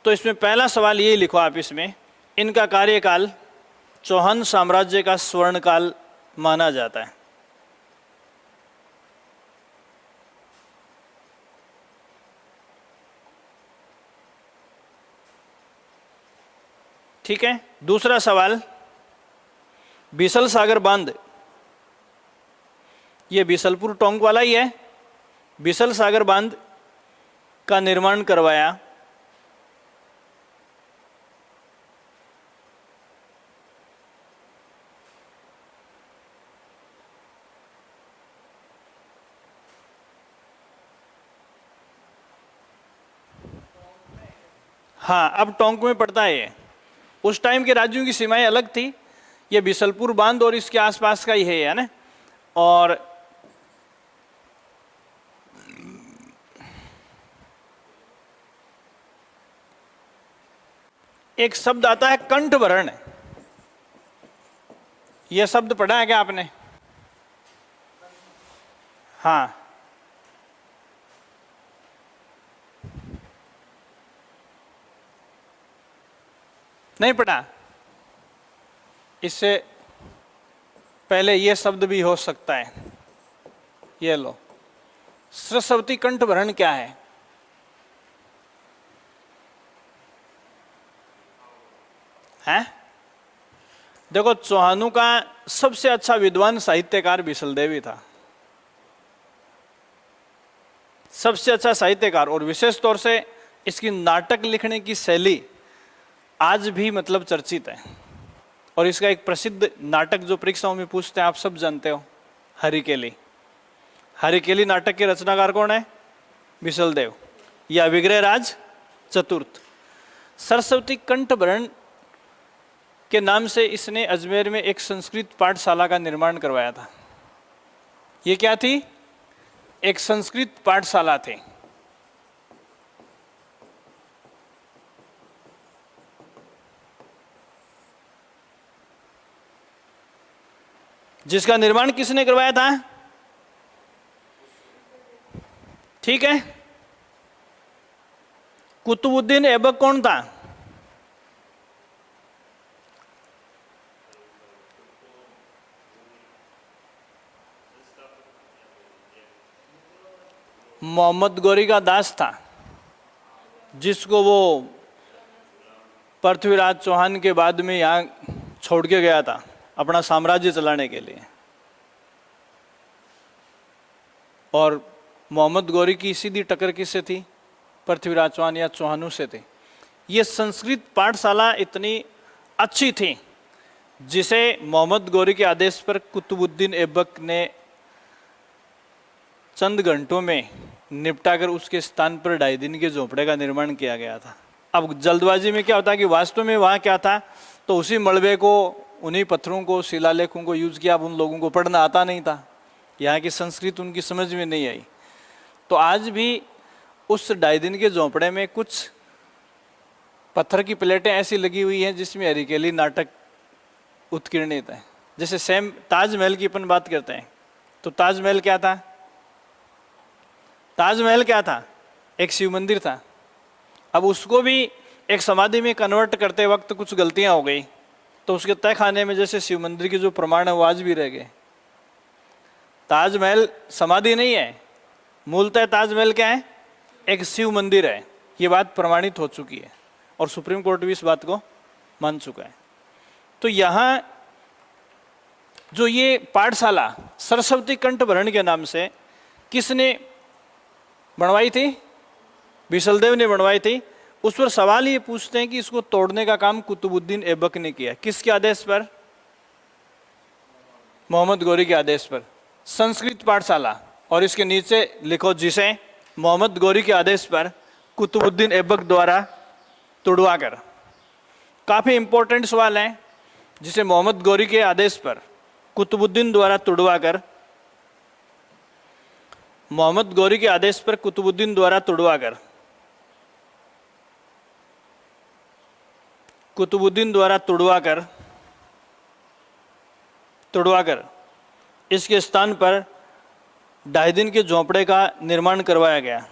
तो इसमें पहला सवाल ये लिखो आप इसमें, इनका कार्यकाल चौहान साम्राज्य का स्वर्णकाल माना जाता है। ठीक है। दूसरा सवाल, बिसल सागर बांध, ये बिसलपुर टोंक वाला ही है। बिसल सागर बांध का निर्माण करवाया हाँ, अब टोंक में पड़ता है ये। उस टाइम के राज्यों की सीमाएं अलग थी, ये बिसलपुर बांध और इसके आसपास का ही है ना। और एक शब्द आता है कंठभरण, यह शब्द पढ़ा है क्या आपने? हाँ, नहीं पढ़ा? इससे पहले यह शब्द भी हो सकता है, ये लो, सरस्वती कंठभरण क्या है? हैं? देखो, चौहानों का सबसे अच्छा विद्वान साहित्यकार बिसलदेव ही था, सबसे अच्छा साहित्यकार। और विशेष तौर से इसकी नाटक लिखने की शैली आज भी मतलब चर्चित है। और इसका एक प्रसिद्ध नाटक जो परीक्षाओं में पूछते हैं, आप सब जानते हो, हरिकेली। हरिकेली नाटक के रचनाकार कौन है? बिसलदेव या विग्रहराज चतुर्थ। सरस्वती कंठभरण के नाम से इसने अजमेर में एक संस्कृत पाठशाला का निर्माण करवाया था। ये क्या थी? एक संस्कृत पाठशाला थी। जिसका निर्माण किसने करवाया था? ठीक है। कुतुबुद्दीन ऐबक कौन था? मोहम्मद गौरी का दास था, जिसको वो पृथ्वीराज चौहान के बाद में यहाँ छोड़ के गया था अपना साम्राज्य चलाने के लिए, और मोहम्मद गौरी की सीधी टक्कर किससे थी? पृथ्वीराज चौहान या चौहानों से थी। ये संस्कृत पाठशाला इतनी अच्छी थी जिसे मोहम्मद गौरी के आदेश पर कुतुबुद्दीन ऐबक ने चंद घंटों में निपटाकर उसके स्थान पर 2.5 दिन के झोंपड़े का निर्माण किया गया था। अब जल्दबाजी में क्या होता है कि वास्तव में वहाँ क्या था, तो उसी मलबे को, उन्हीं पत्थरों को, शिलालेखों को यूज किया। अब उन लोगों को पढ़ना आता नहीं था, यहाँ की संस्कृत उनकी समझ में नहीं आई। तो आज भी उस 2.5 दिन के झोंपड़े में कुछ पत्थर की प्लेटें ऐसी लगी हुई हैं जिसमें हरिकेली नाटक उत्कीर्णित है। जैसे सेम ताजमहल की अपन बात करते हैं, तो ताजमहल क्या था? ताजमहल क्या था? एक शिव मंदिर था। अब उसको भी एक समाधि में कन्वर्ट करते वक्त कुछ गलतियां हो गई, तो उसके तय खाने में जैसे शिव मंदिर के जो प्रमाण है वो आज भी रह गए। ताजमहल समाधि नहीं है, मूलतः ताजमहल क्या है? एक शिव मंदिर है। ये बात प्रमाणित हो चुकी है और सुप्रीम कोर्ट भी इस बात को मान चुका है। तो यहाँ जो ये पाठशाला सरस्वती कंठभरण के नाम से किसने बनवाई थी? बिसलदेव ने बनवाई थी। उस पर सवाल ये पूछते हैं कि इसको तोड़ने का काम कुतुबुद्दीन ऐबक ने किया। किसके आदेश पर? मोहम्मद गौरी के आदेश पर। संस्कृत पाठशाला, और इसके नीचे लिखो जिसे मोहम्मद गौरी के आदेश पर कुतुबुद्दीन ऐबक द्वारा तुड़वा कर। काफ़ी इंपॉर्टेंट सवाल है। जिसे मोहम्मद गौरी के आदेश पर कुतुबुद्दीन द्वारा तुड़वा कर, मोहम्मद गौरी के आदेश पर कुतुबुद्दीन द्वारा तुड़वा कर, कुतुबुद्दीन द्वारा तुड़वा कर इसके स्थान पर 2.5 दिन के झोंपड़े का निर्माण करवाया गया।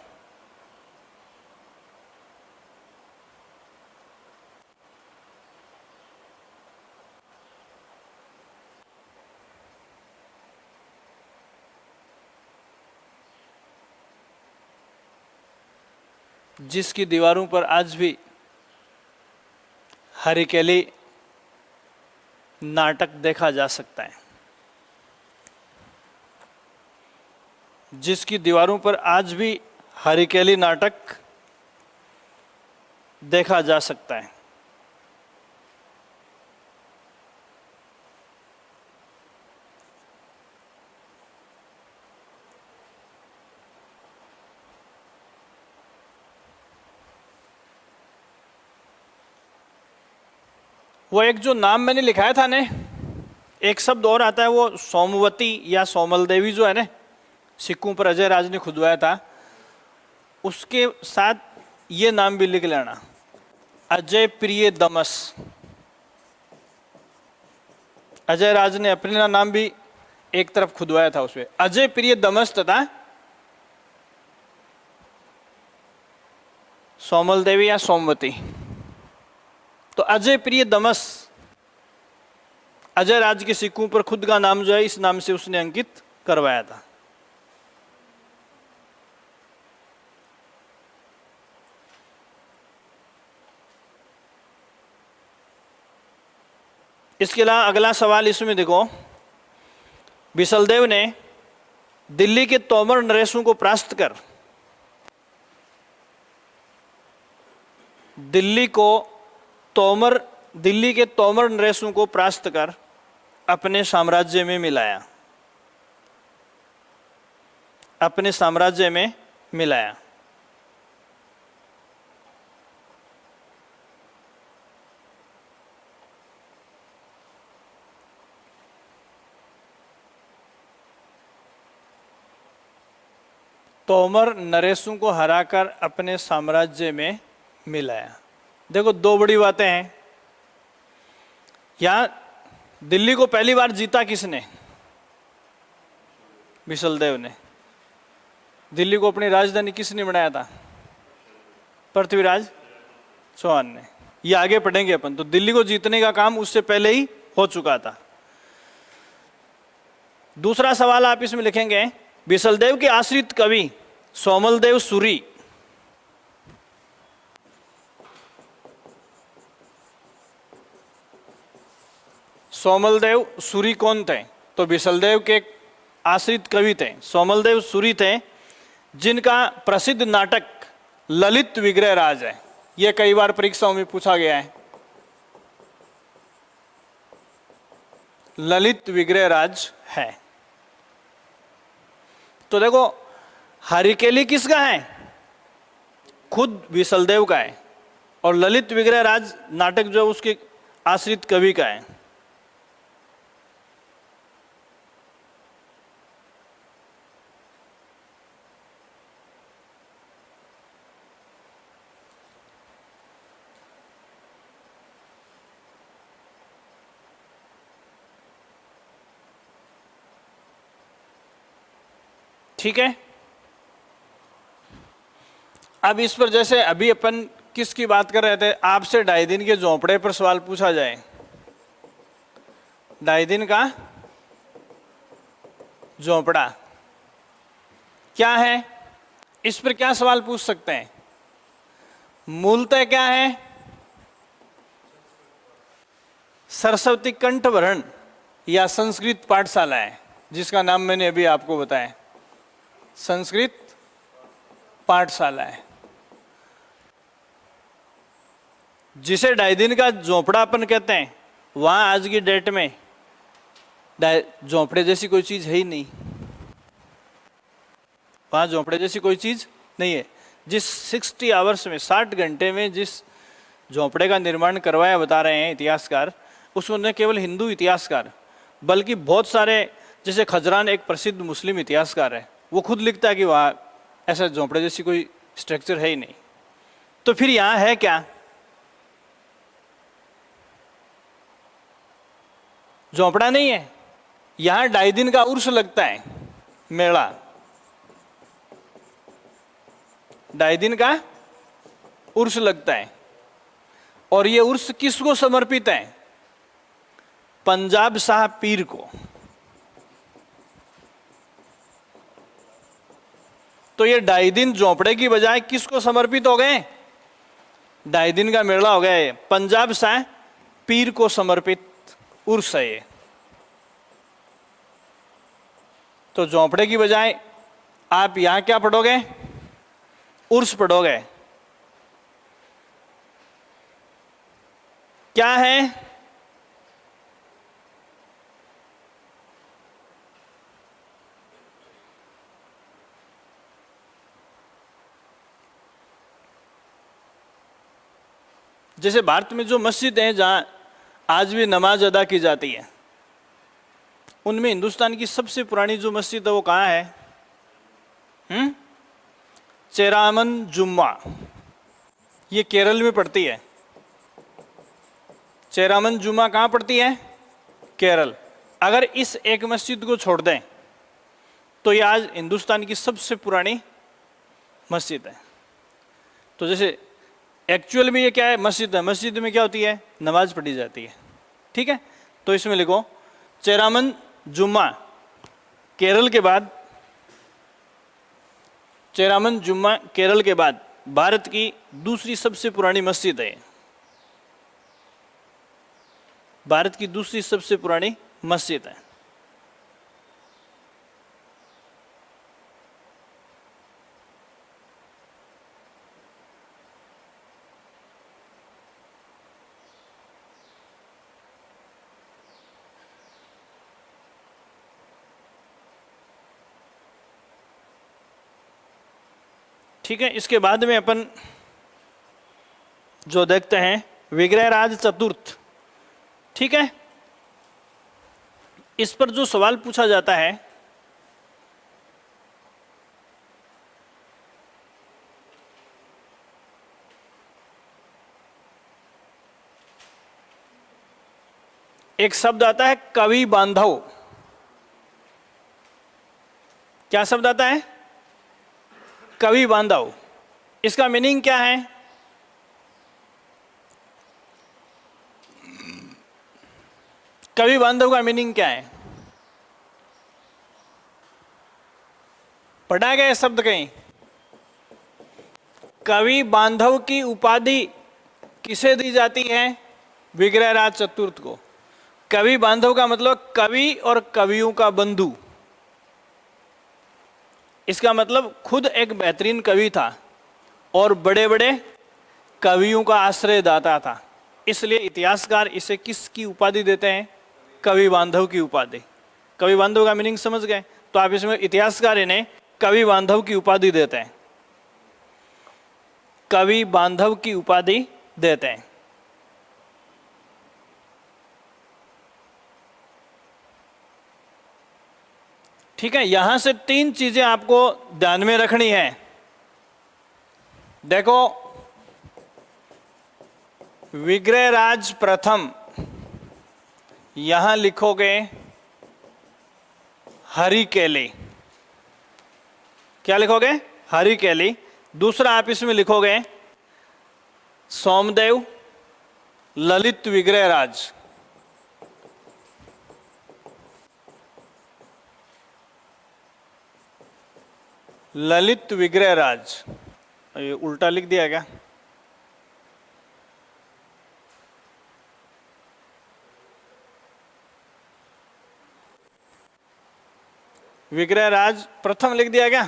जिसकी दीवारों पर आज भी हरिकेली नाटक देखा जा सकता है। जिसकी दीवारों पर आज भी हरिकेली नाटक देखा जा सकता है। वो एक जो नाम मैंने लिखाया था ने, एक शब्द और आता है, वो सोमवती या सोमल देवी जो है ना, सिक्कों पर अजय राज ने खुदवाया था, उसके साथ ये नाम भी लिख लेना, अजय प्रिय दमस। अजय राज ने अपना नाम भी एक तरफ खुदवाया था उसमें, अजय प्रिय दमस तथा सोमल देवी या सोमवती। तो अजय प्रिय दमस, अजय राज के सिक्कों पर खुद का नाम जो है इस नाम से उसने अंकित करवाया था। इसके अलावा अगला सवाल इसमें देखो, बिसलदेव ने दिल्ली के तोमर नरेशों को परास्त कर दिल्ली के तोमर नरेशों को परास्त कर अपने साम्राज्य में मिलाया। अपने साम्राज्य में मिलाया। तोमर नरेशों को हराकर अपने साम्राज्य में मिलाया। देखो दो बड़ी बातें हैं यहां। दिल्ली को पहली बार जीता किसने? बिसलदेव ने। दिल्ली को अपनी राजधानी किसने बनाया था? पृथ्वीराज चौहान ने। ये आगे पढ़ेंगे अपन। तो दिल्ली को जीतने का काम उससे पहले ही हो चुका था। दूसरा सवाल आप इसमें लिखेंगे, बिसलदेव के आश्रित कवि सोमलदेव सूरी सोमलदेव सूरी कौन थे? तो बिसलदेव के एक आश्रित कवि थे। सोमलदेव सूरी थे जिनका प्रसिद्ध नाटक ललित विग्रह राज है। यह कई बार परीक्षाओं में पूछा गया है। ललित विग्रह राज है। तो देखो, हरिकेली किसका है? खुद विसलदेव का है। और ललित विग्रह राज नाटक जो उसके आश्रित कवि का है। ठीक है। अब इस पर जैसे अभी अपन किसकी बात कर रहे थे, आपसे ढाई दिन के झोंपड़े पर सवाल पूछा जाए, ढाई दिन का झोंपड़ा क्या है, इस पर क्या सवाल पूछ सकते हैं? मूलतः क्या है? सरस्वती कंठभरण या संस्कृत पाठशाला है, जिसका नाम मैंने अभी आपको बताया, संस्कृत पाठशाला है। जिसे ढाई दिन का झोंपड़ा अपन कहते हैं, वहां आज की डेट में झोंपड़े जैसी कोई चीज है ही नहीं। वहां झोंपड़े जैसी कोई चीज नहीं है। जिस 60 आवर्स में, 60 घंटे में जिस झोंपड़े का निर्माण करवाया बता रहे हैं इतिहासकार, उसको न केवल हिंदू इतिहासकार बल्कि बहुत सारे, जैसे खजरान एक प्रसिद्ध मुस्लिम इतिहासकार है, वो खुद लिखता है कि वहाँ ऐसा झोंपड़े जैसी कोई स्ट्रक्चर है ही नहीं। तो फिर यहाँ है क्या? झोंपड़ा नहीं है। यहाँ ढाई दिन का उर्स लगता है, मेला। ढाई दिन का उर्स लगता है। और ये उर्स किसको समर्पित है? पंजाब शाह पीर को। तो ये ढाई दिन झोंपड़े की बजाय किसको समर्पित हो गए? ढाई दिन का मेला हो गया है, पंजाब शाह पीर को समर्पित उर्स है ये। तो झोंपड़े की बजाय आप यहां क्या पढ़ोगे? उर्स पढ़ोगे। क्या है? जैसे भारत में जो मस्जिद हैं जहां आज भी नमाज अदा की जाती है, उनमें हिंदुस्तान की सबसे पुरानी जो मस्जिद है वो कहाँ है? चेरामन जुम्मा। ये केरल में पड़ती है। चेरामन जुम्मा कहाँ पड़ती है? केरल। अगर इस एक मस्जिद को छोड़ दें तो ये आज हिंदुस्तान की सबसे पुरानी मस्जिद है। तो जैसे एक्चुअल में ये क्या है? मस्जिद है। मस्जिद में क्या होती है? नमाज पढ़ी जाती है। ठीक है। तो इसमें लिखो चेरामन जुम्मा केरल के बाद, चेरामन जुम्मा केरल के बाद भारत की दूसरी सबसे पुरानी मस्जिद है। भारत की दूसरी सबसे पुरानी मस्जिद है। ठीक है। इसके बाद में अपन जो देखते हैं विग्रहराज चतुर्थ। ठीक है। इस पर जो सवाल पूछा जाता है, एक शब्द आता है कवि बांधव। क्या शब्द आता है? कवि बांधव। इसका मीनिंग क्या है? कवि बांधव का मीनिंग क्या है? पढ़ा गया शब्द कहीं? कवि बांधव की उपाधि किसे दी जाती है? विग्रहराज चतुर्थ को। कवि बांधव का मतलब कवि और कवियों का बंधु। इसका मतलब खुद एक बेहतरीन कवि था और बड़े बड़े कवियों का आश्रयदाता था, इसलिए इतिहासकार इसे किसकी उपाधि देते हैं? कवि बांधव की उपाधि। कवि बांधव का मीनिंग समझ गए? तो आप इसमें इतिहासकार इन्हें कवि बांधव की उपाधि देते हैं, कवि बांधव की उपाधि देते हैं। ठीक है, यहां से 3 चीजें आपको ध्यान में रखनी है। देखो, विग्रहराज प्रथम यहां लिखोगे हरिकेली। क्या लिखोगे? हरिकेली। दूसरा आप इसमें लिखोगे सोमदेव ललित विग्रहराज। ललित विग्रहराज, ये उल्टा लिख दिया क्या? विग्रहराज प्रथम लिख दिया क्या?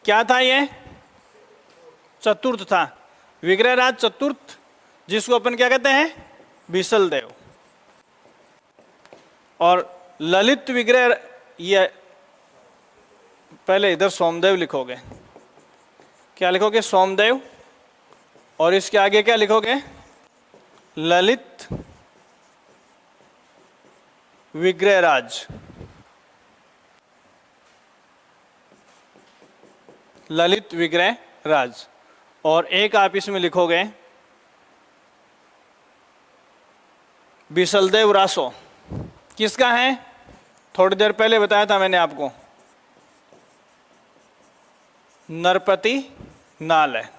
क्या था ये? चतुर्थ था। विग्रहराज चतुर्थ, जिसको अपन क्या कहते हैं? बिसल देव। और ललित विग्रह, ये पहले इधर सोमदेव लिखोगे। क्या लिखोगे? सोमदेव। और इसके आगे क्या लिखोगे? ललित विग्रहराज। ललित विग्रहराज। और एक आप इसमें लिखोगे बिसलदेव रासो। किसका है? थोड़ी देर पहले बताया था मैंने आपको, नरपति नाल है।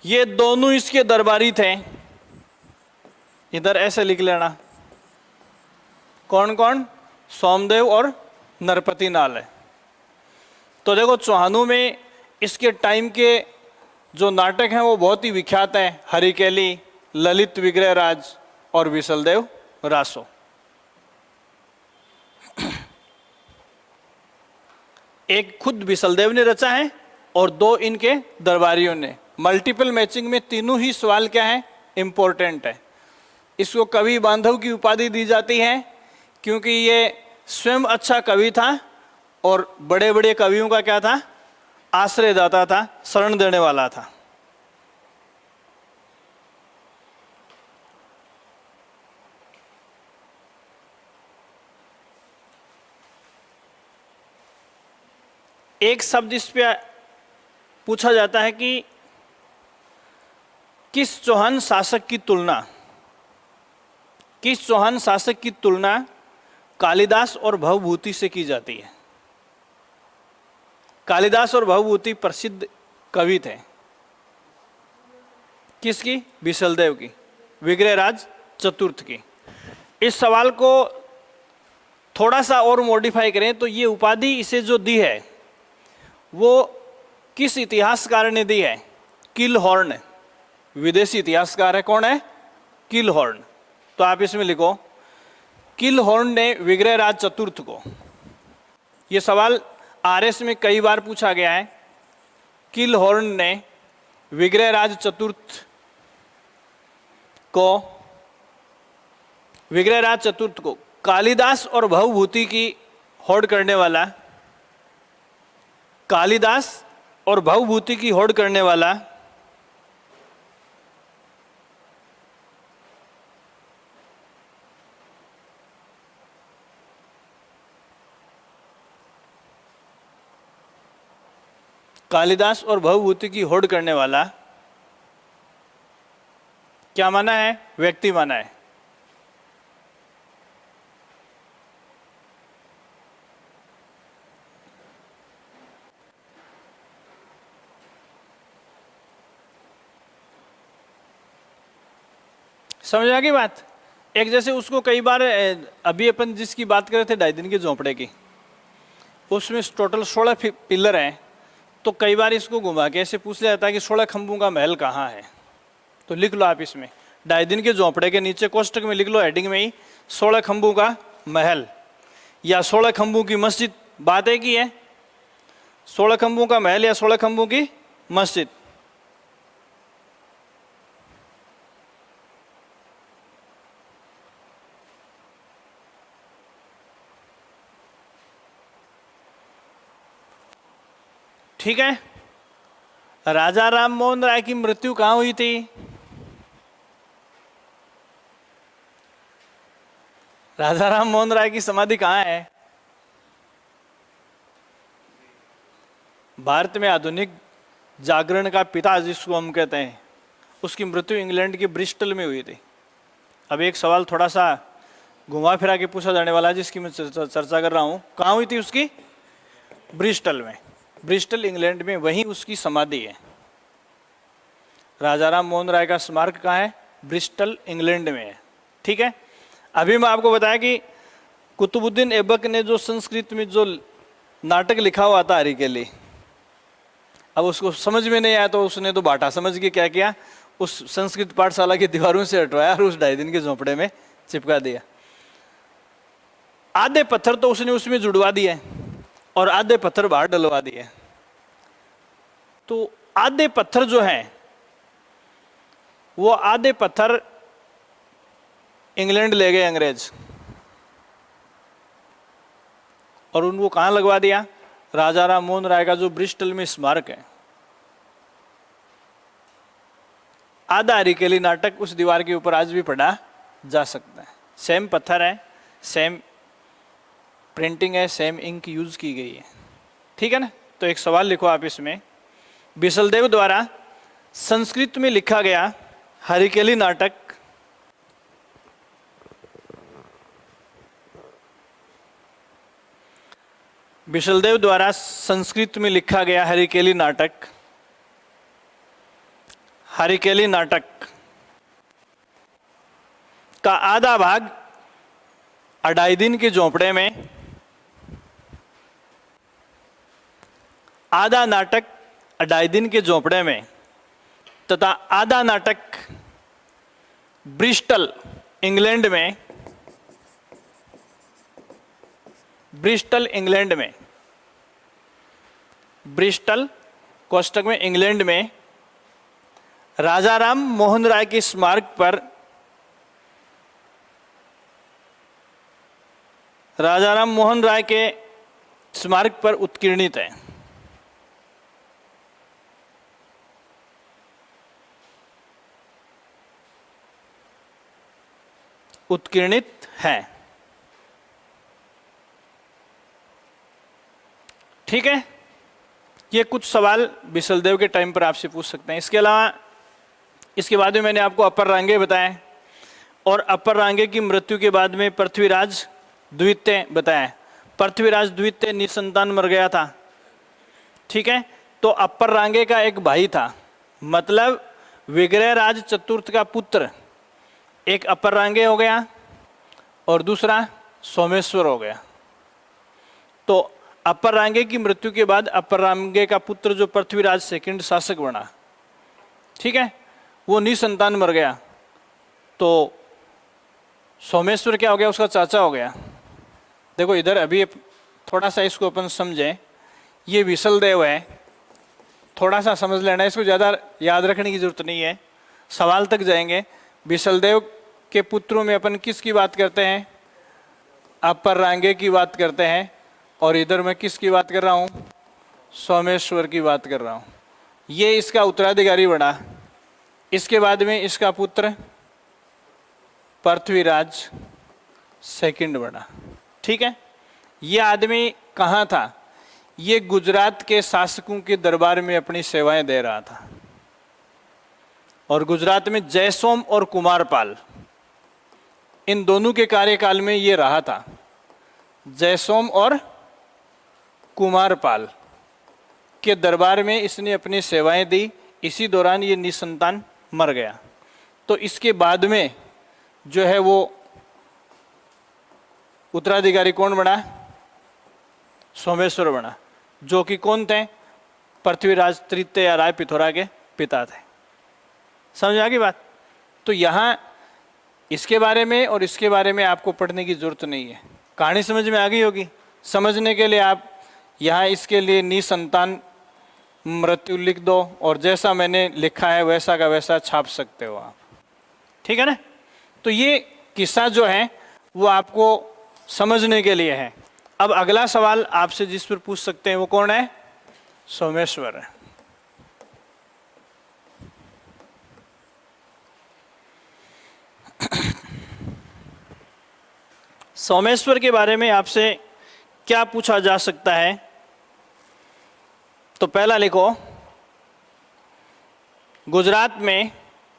ये दोनों इसके दरबारी थे। इधर ऐसे लिख लेना, कौन कौन? सोमदेव और नरपति नाल है। तो देखो, चौहानों में इसके टाइम के जो नाटक हैं वो बहुत ही विख्यात हैं। हरिकेली, ललित विग्रहराज और बिसलदेव रासो। एक खुद बिसलदेव ने रचा है और 2 इनके दरबारियों ने। मल्टीपल मैचिंग में तीनों ही सवाल क्या है? इंपॉर्टेंट है। इसको कवि बांधव की उपाधि दी जाती है क्योंकि ये स्वयं अच्छा कवि था और बड़े बड़े कवियों का क्या था? आश्रयदाता था, शरण देने वाला था। एक शब्द इस पे पूछा जाता है कि किस चौहान शासक की तुलना, किस चौहान शासक की तुलना कालिदास और भवभूति से की जाती है? कालिदास और भवभूति प्रसिद्ध कवि थे। किसकी? बिसलदेव की, विग्रहराज चतुर्थ की। इस सवाल को थोड़ा सा और मॉडिफाई करें तो ये उपाधि इसे जो दी है वो किस इतिहासकार ने दी है? किलहॉर्न। विदेशी इतिहासकार है, कौन है? किलहॉर्न। तो आप इसमें लिखो, किलहॉर्न ने विग्रहराज चतुर्थ को। यह सवाल आरएस में कई बार पूछा गया है। किलहॉर्न ने विग्रहराज चतुर्थ को, विग्रहराज चतुर्थ को कालिदास और भवभूति की होड़ करने वाला, कालिदास और भवभूति की होड़ करने वाला कालिदास और भवभूति की होड़ करने वाला क्या माना है? व्यक्ति माना है। समझ आ गई बात? एक जैसे उसको कई बार, अभी अपन जिसकी बात कर रहे थे 2.5 दिन के झोंपड़े की, उसमें टोटल 16 पिलर हैं। तो कई बार इसको घुमा के ऐसे पूछ लिया जाता है कि 16 खंभों का महल कहाँ है। तो लिख लो आप इसमें, ढाई दिन के झोंपड़े के नीचे कोष्टक में लिख लो हेडिंग में ही 16 खंभों का महल या 16 खंभों की मस्जिद। बात एक ही है, 16 खंभों का महल या 16 खंभों की मस्जिद। ठीक है। राजा राम मोहन राय की मृत्यु कहां हुई थी? राजा राम मोहन राय की समाधि कहां है? भारत में आधुनिक जागरण का पिता जिसको हम कहते हैं, उसकी मृत्यु इंग्लैंड के ब्रिस्टल में हुई थी। अब एक सवाल थोड़ा सा घुमा फिरा के पूछा जाने वाला है, जिसकी मैं चर्चा कर रहा हूं। कहां हुई थी उसकी? ब्रिस्टल में। ब्रिस्टल इंग्लैंड में, वहीं उसकी समाधि है। राजा राम मोहन राय का स्मारक कहाँ है? ब्रिस्टल इंग्लैंड में है। ठीक है। अभी मैं आपको बताया कि कुतुबुद्दीन ऐबक ने जो संस्कृत में जो नाटक लिखा हुआ था हरिकेली, अब उसको समझ में नहीं आया तो उसने तो बाटा समझ के क्या किया, उस संस्कृत पाठशाला की दीवारों से हटवाया और उस ढाई दिन के झोंपड़े में चिपका दिया। आधे पत्थर तो उसने उसमें जुड़वा दिए और आधे पत्थर बाहर डलवा दिए। तो आधे पत्थर जो हैं, वो आधे पत्थर इंग्लैंड ले गए अंग्रेज और उनको कहां लगवा दिया? राजा राम मोहन राय का जो ब्रिस्टल में स्मारक है। आधा हरिकेली नाटक उस दीवार के ऊपर आज भी पढ़ा जा सकता है। सेम पत्थर है, सेम प्रिंटिंग है, सेम इंक यूज की गई है। ठीक है ना। तो एक सवाल लिखो आप इसमें, बिसलदेव द्वारा संस्कृत में लिखा गया हरिकेली नाटक बिसलदेव द्वारा संस्कृत में लिखा गया हरिकेली नाटक का आधा भाग अढ़ाई दिन के झोंपड़े में, आधा नाटक अढ़ाई दिन के झोंपड़े में तथा आधा नाटक ब्रिस्टल इंग्लैंड में, ब्रिस्टल कोष्टक में इंग्लैंड में राजा राम मोहन राय के स्मारक पर, राजा राम मोहन राय के स्मारक पर उत्कीर्णित है। उत्कीर्णित है। ठीक है। ये कुछ सवाल बिसलदेव के टाइम पर आपसे पूछ सकते हैं। इसके अलावा इसके बाद में मैंने आपको अपर रांगे बताए और अपर रांगे की मृत्यु के बाद में पृथ्वीराज द्वितीय बताया। पृथ्वीराज द्वितीय निसंतान मर गया था। ठीक है। तो अपर रांगे का एक भाई था, मतलब विग्रहराज चतुर्थ का पुत्र एक अपर रांगे हो गया और दूसरा सोमेश्वर हो गया। तो अपर रांगे की मृत्यु के बाद अपर रांगे का पुत्र जो पृथ्वीराज सेकंड शासक बना, ठीक है, वो निसंतान मर गया। तो सोमेश्वर क्या हो गया? उसका चाचा हो गया। देखो इधर अभी थोड़ा सा इसको अपन समझें। ये बिसलदेव है, थोड़ा सा समझ लेना, इसको ज़्यादा याद रखने की जरूरत नहीं है, सवाल तक जाएंगे। बिसलदेव के पुत्रों में अपन किसकी बात करते हैं? अपर रांगे की बात करते हैं। और इधर मैं किसकी बात कर रहा हूँ? सोमेश्वर की बात कर रहा हूँ। ये इसका उत्तराधिकारी बना। इसके बाद में इसका पुत्र पृथ्वीराज सेकंड बना। ठीक है। ये आदमी कहाँ था? ये गुजरात के शासकों के दरबार में अपनी सेवाएं दे रहा था। और गुजरात में जयसोम और कुमारपाल, इन दोनों के कार्यकाल में ये रहा था। जयसोम और कुमारपाल के दरबार में इसने अपनी सेवाएं दी। इसी दौरान ये निसंतान मर गया। तो इसके बाद में जो है वो उत्तराधिकारी कौन बना? सोमेश्वर बना, जो कि कौन थे? पृथ्वीराज तृतीय या राय पिथौरा के पिता थे। समझ आ गई बात? तो यहाँ इसके बारे में और इसके बारे में आपको पढ़ने की जरूरत नहीं है, कहानी समझ में आ गई होगी। समझने के लिए आप यहाँ इसके लिए निसंतान मृत्यु लिख दो और जैसा मैंने लिखा है वैसा का वैसा छाप सकते हो आप, ठीक है ना। तो ये किस्सा जो है वो आपको समझने के लिए है। अब अगला सवाल आपसे जिस पर पूछ सकते हैं वो कौन है? सोमेश्वर है। सोमेश्वर के बारे में आपसे क्या पूछा जा सकता है? तो पहला लिखो, गुजरात में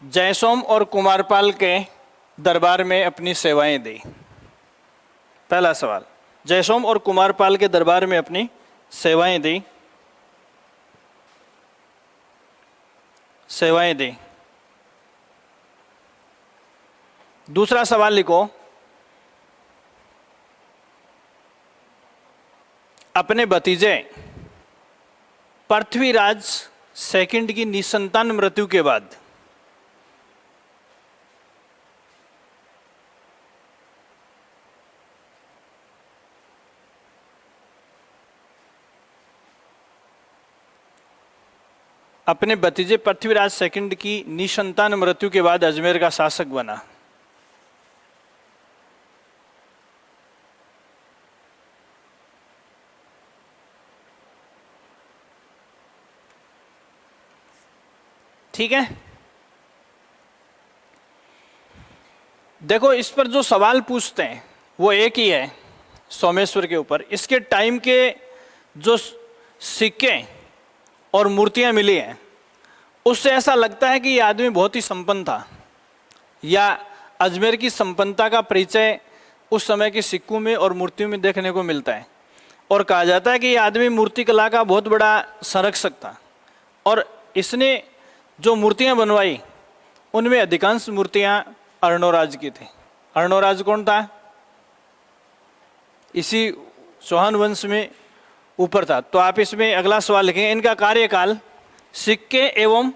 जयसोम और कुमारपाल के दरबार में अपनी सेवाएं दी। पहला सवाल, जयसोम और कुमारपाल के दरबार में अपनी सेवाएं दी। सेवाएं दी। दूसरा सवाल लिखो, अपने भतीजे पृथ्वीराज सेकंड की निसंतान मृत्यु के बाद अपने भतीजे पृथ्वीराज सेकंड की निसंतान मृत्यु के बाद अजमेर का शासक बना। ठीक है, देखो इस पर जो सवाल पूछते हैं वो एक ही है सोमेश्वर के ऊपर। इसके टाइम के जो सिक्के और मूर्तियां मिली हैं उससे ऐसा लगता है कि ये आदमी बहुत ही संपन्न था, या अजमेर की संपन्नता का परिचय उस समय के सिक्कों में और मूर्तियों में देखने को मिलता है। और कहा जाता है कि ये आदमी मूर्तिकला का बहुत बड़ा संरक्षक था और इसने जो मूर्तियां बनवाई उनमें अधिकांश मूर्तियां अर्णोराज की थी। अर्णोराज कौन था? इसी चौहान वंश में ऊपर था। तो आप इसमें अगला सवाल लिखेंगे, इनका कार्यकाल सिक्के एवं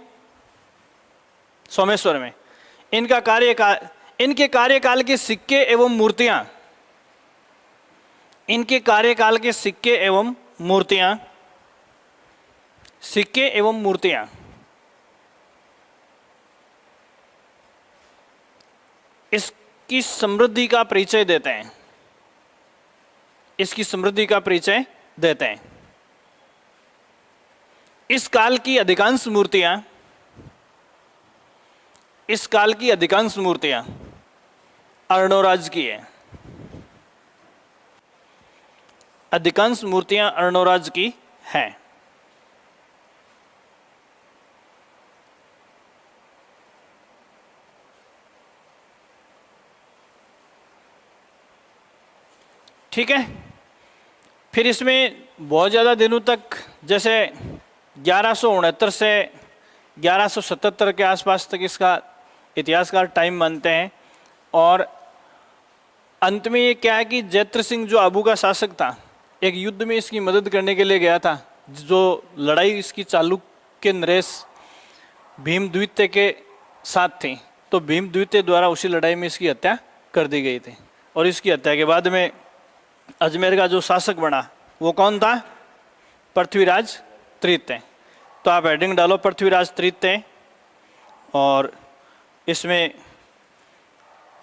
सोमेश्वर में इनका कार्यकाल, इनके कार्यकाल के सिक्के एवं मूर्तियां, इनके कार्यकाल के सिक्के एवं मूर्तियां, सिक्के एवं मूर्तियां इसकी समृद्धि का परिचय देते हैं। इसकी समृद्धि का परिचय देते हैं। इस काल की अधिकांश मूर्तियां, इस काल की अधिकांश मूर्तियां अर्णोराज की है। अधिकांश मूर्तियां अर्णोराज की हैं। ठीक है, फिर इसमें बहुत ज़्यादा दिनों तक, जैसे 1169 से 1177 के आसपास तक इसका इतिहासकार टाइम मानते हैं। और अंत में ये क्या है कि जैत्र सिंह जो आबू का शासक था, एक युद्ध में इसकी मदद करने के लिए गया था। जो लड़ाई इसकी चालुक्य नरेश भीमद्वितीय के साथ थी, तो भीमद्वितीय द्वारा उसी लड़ाई में इसकी हत्या कर दी गई थी। और इसकी हत्या के बाद में अजमेर का जो शासक बना वो कौन था? पृथ्वीराज तृतीय। तो आप हेडिंग डालो पृथ्वीराज तृतीय, और इसमें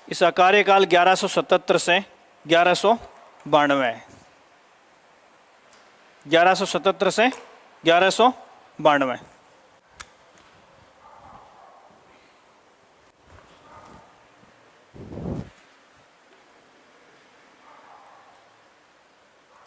इसका कार्यकाल 1177 से 1192 है। 1177 से 1192।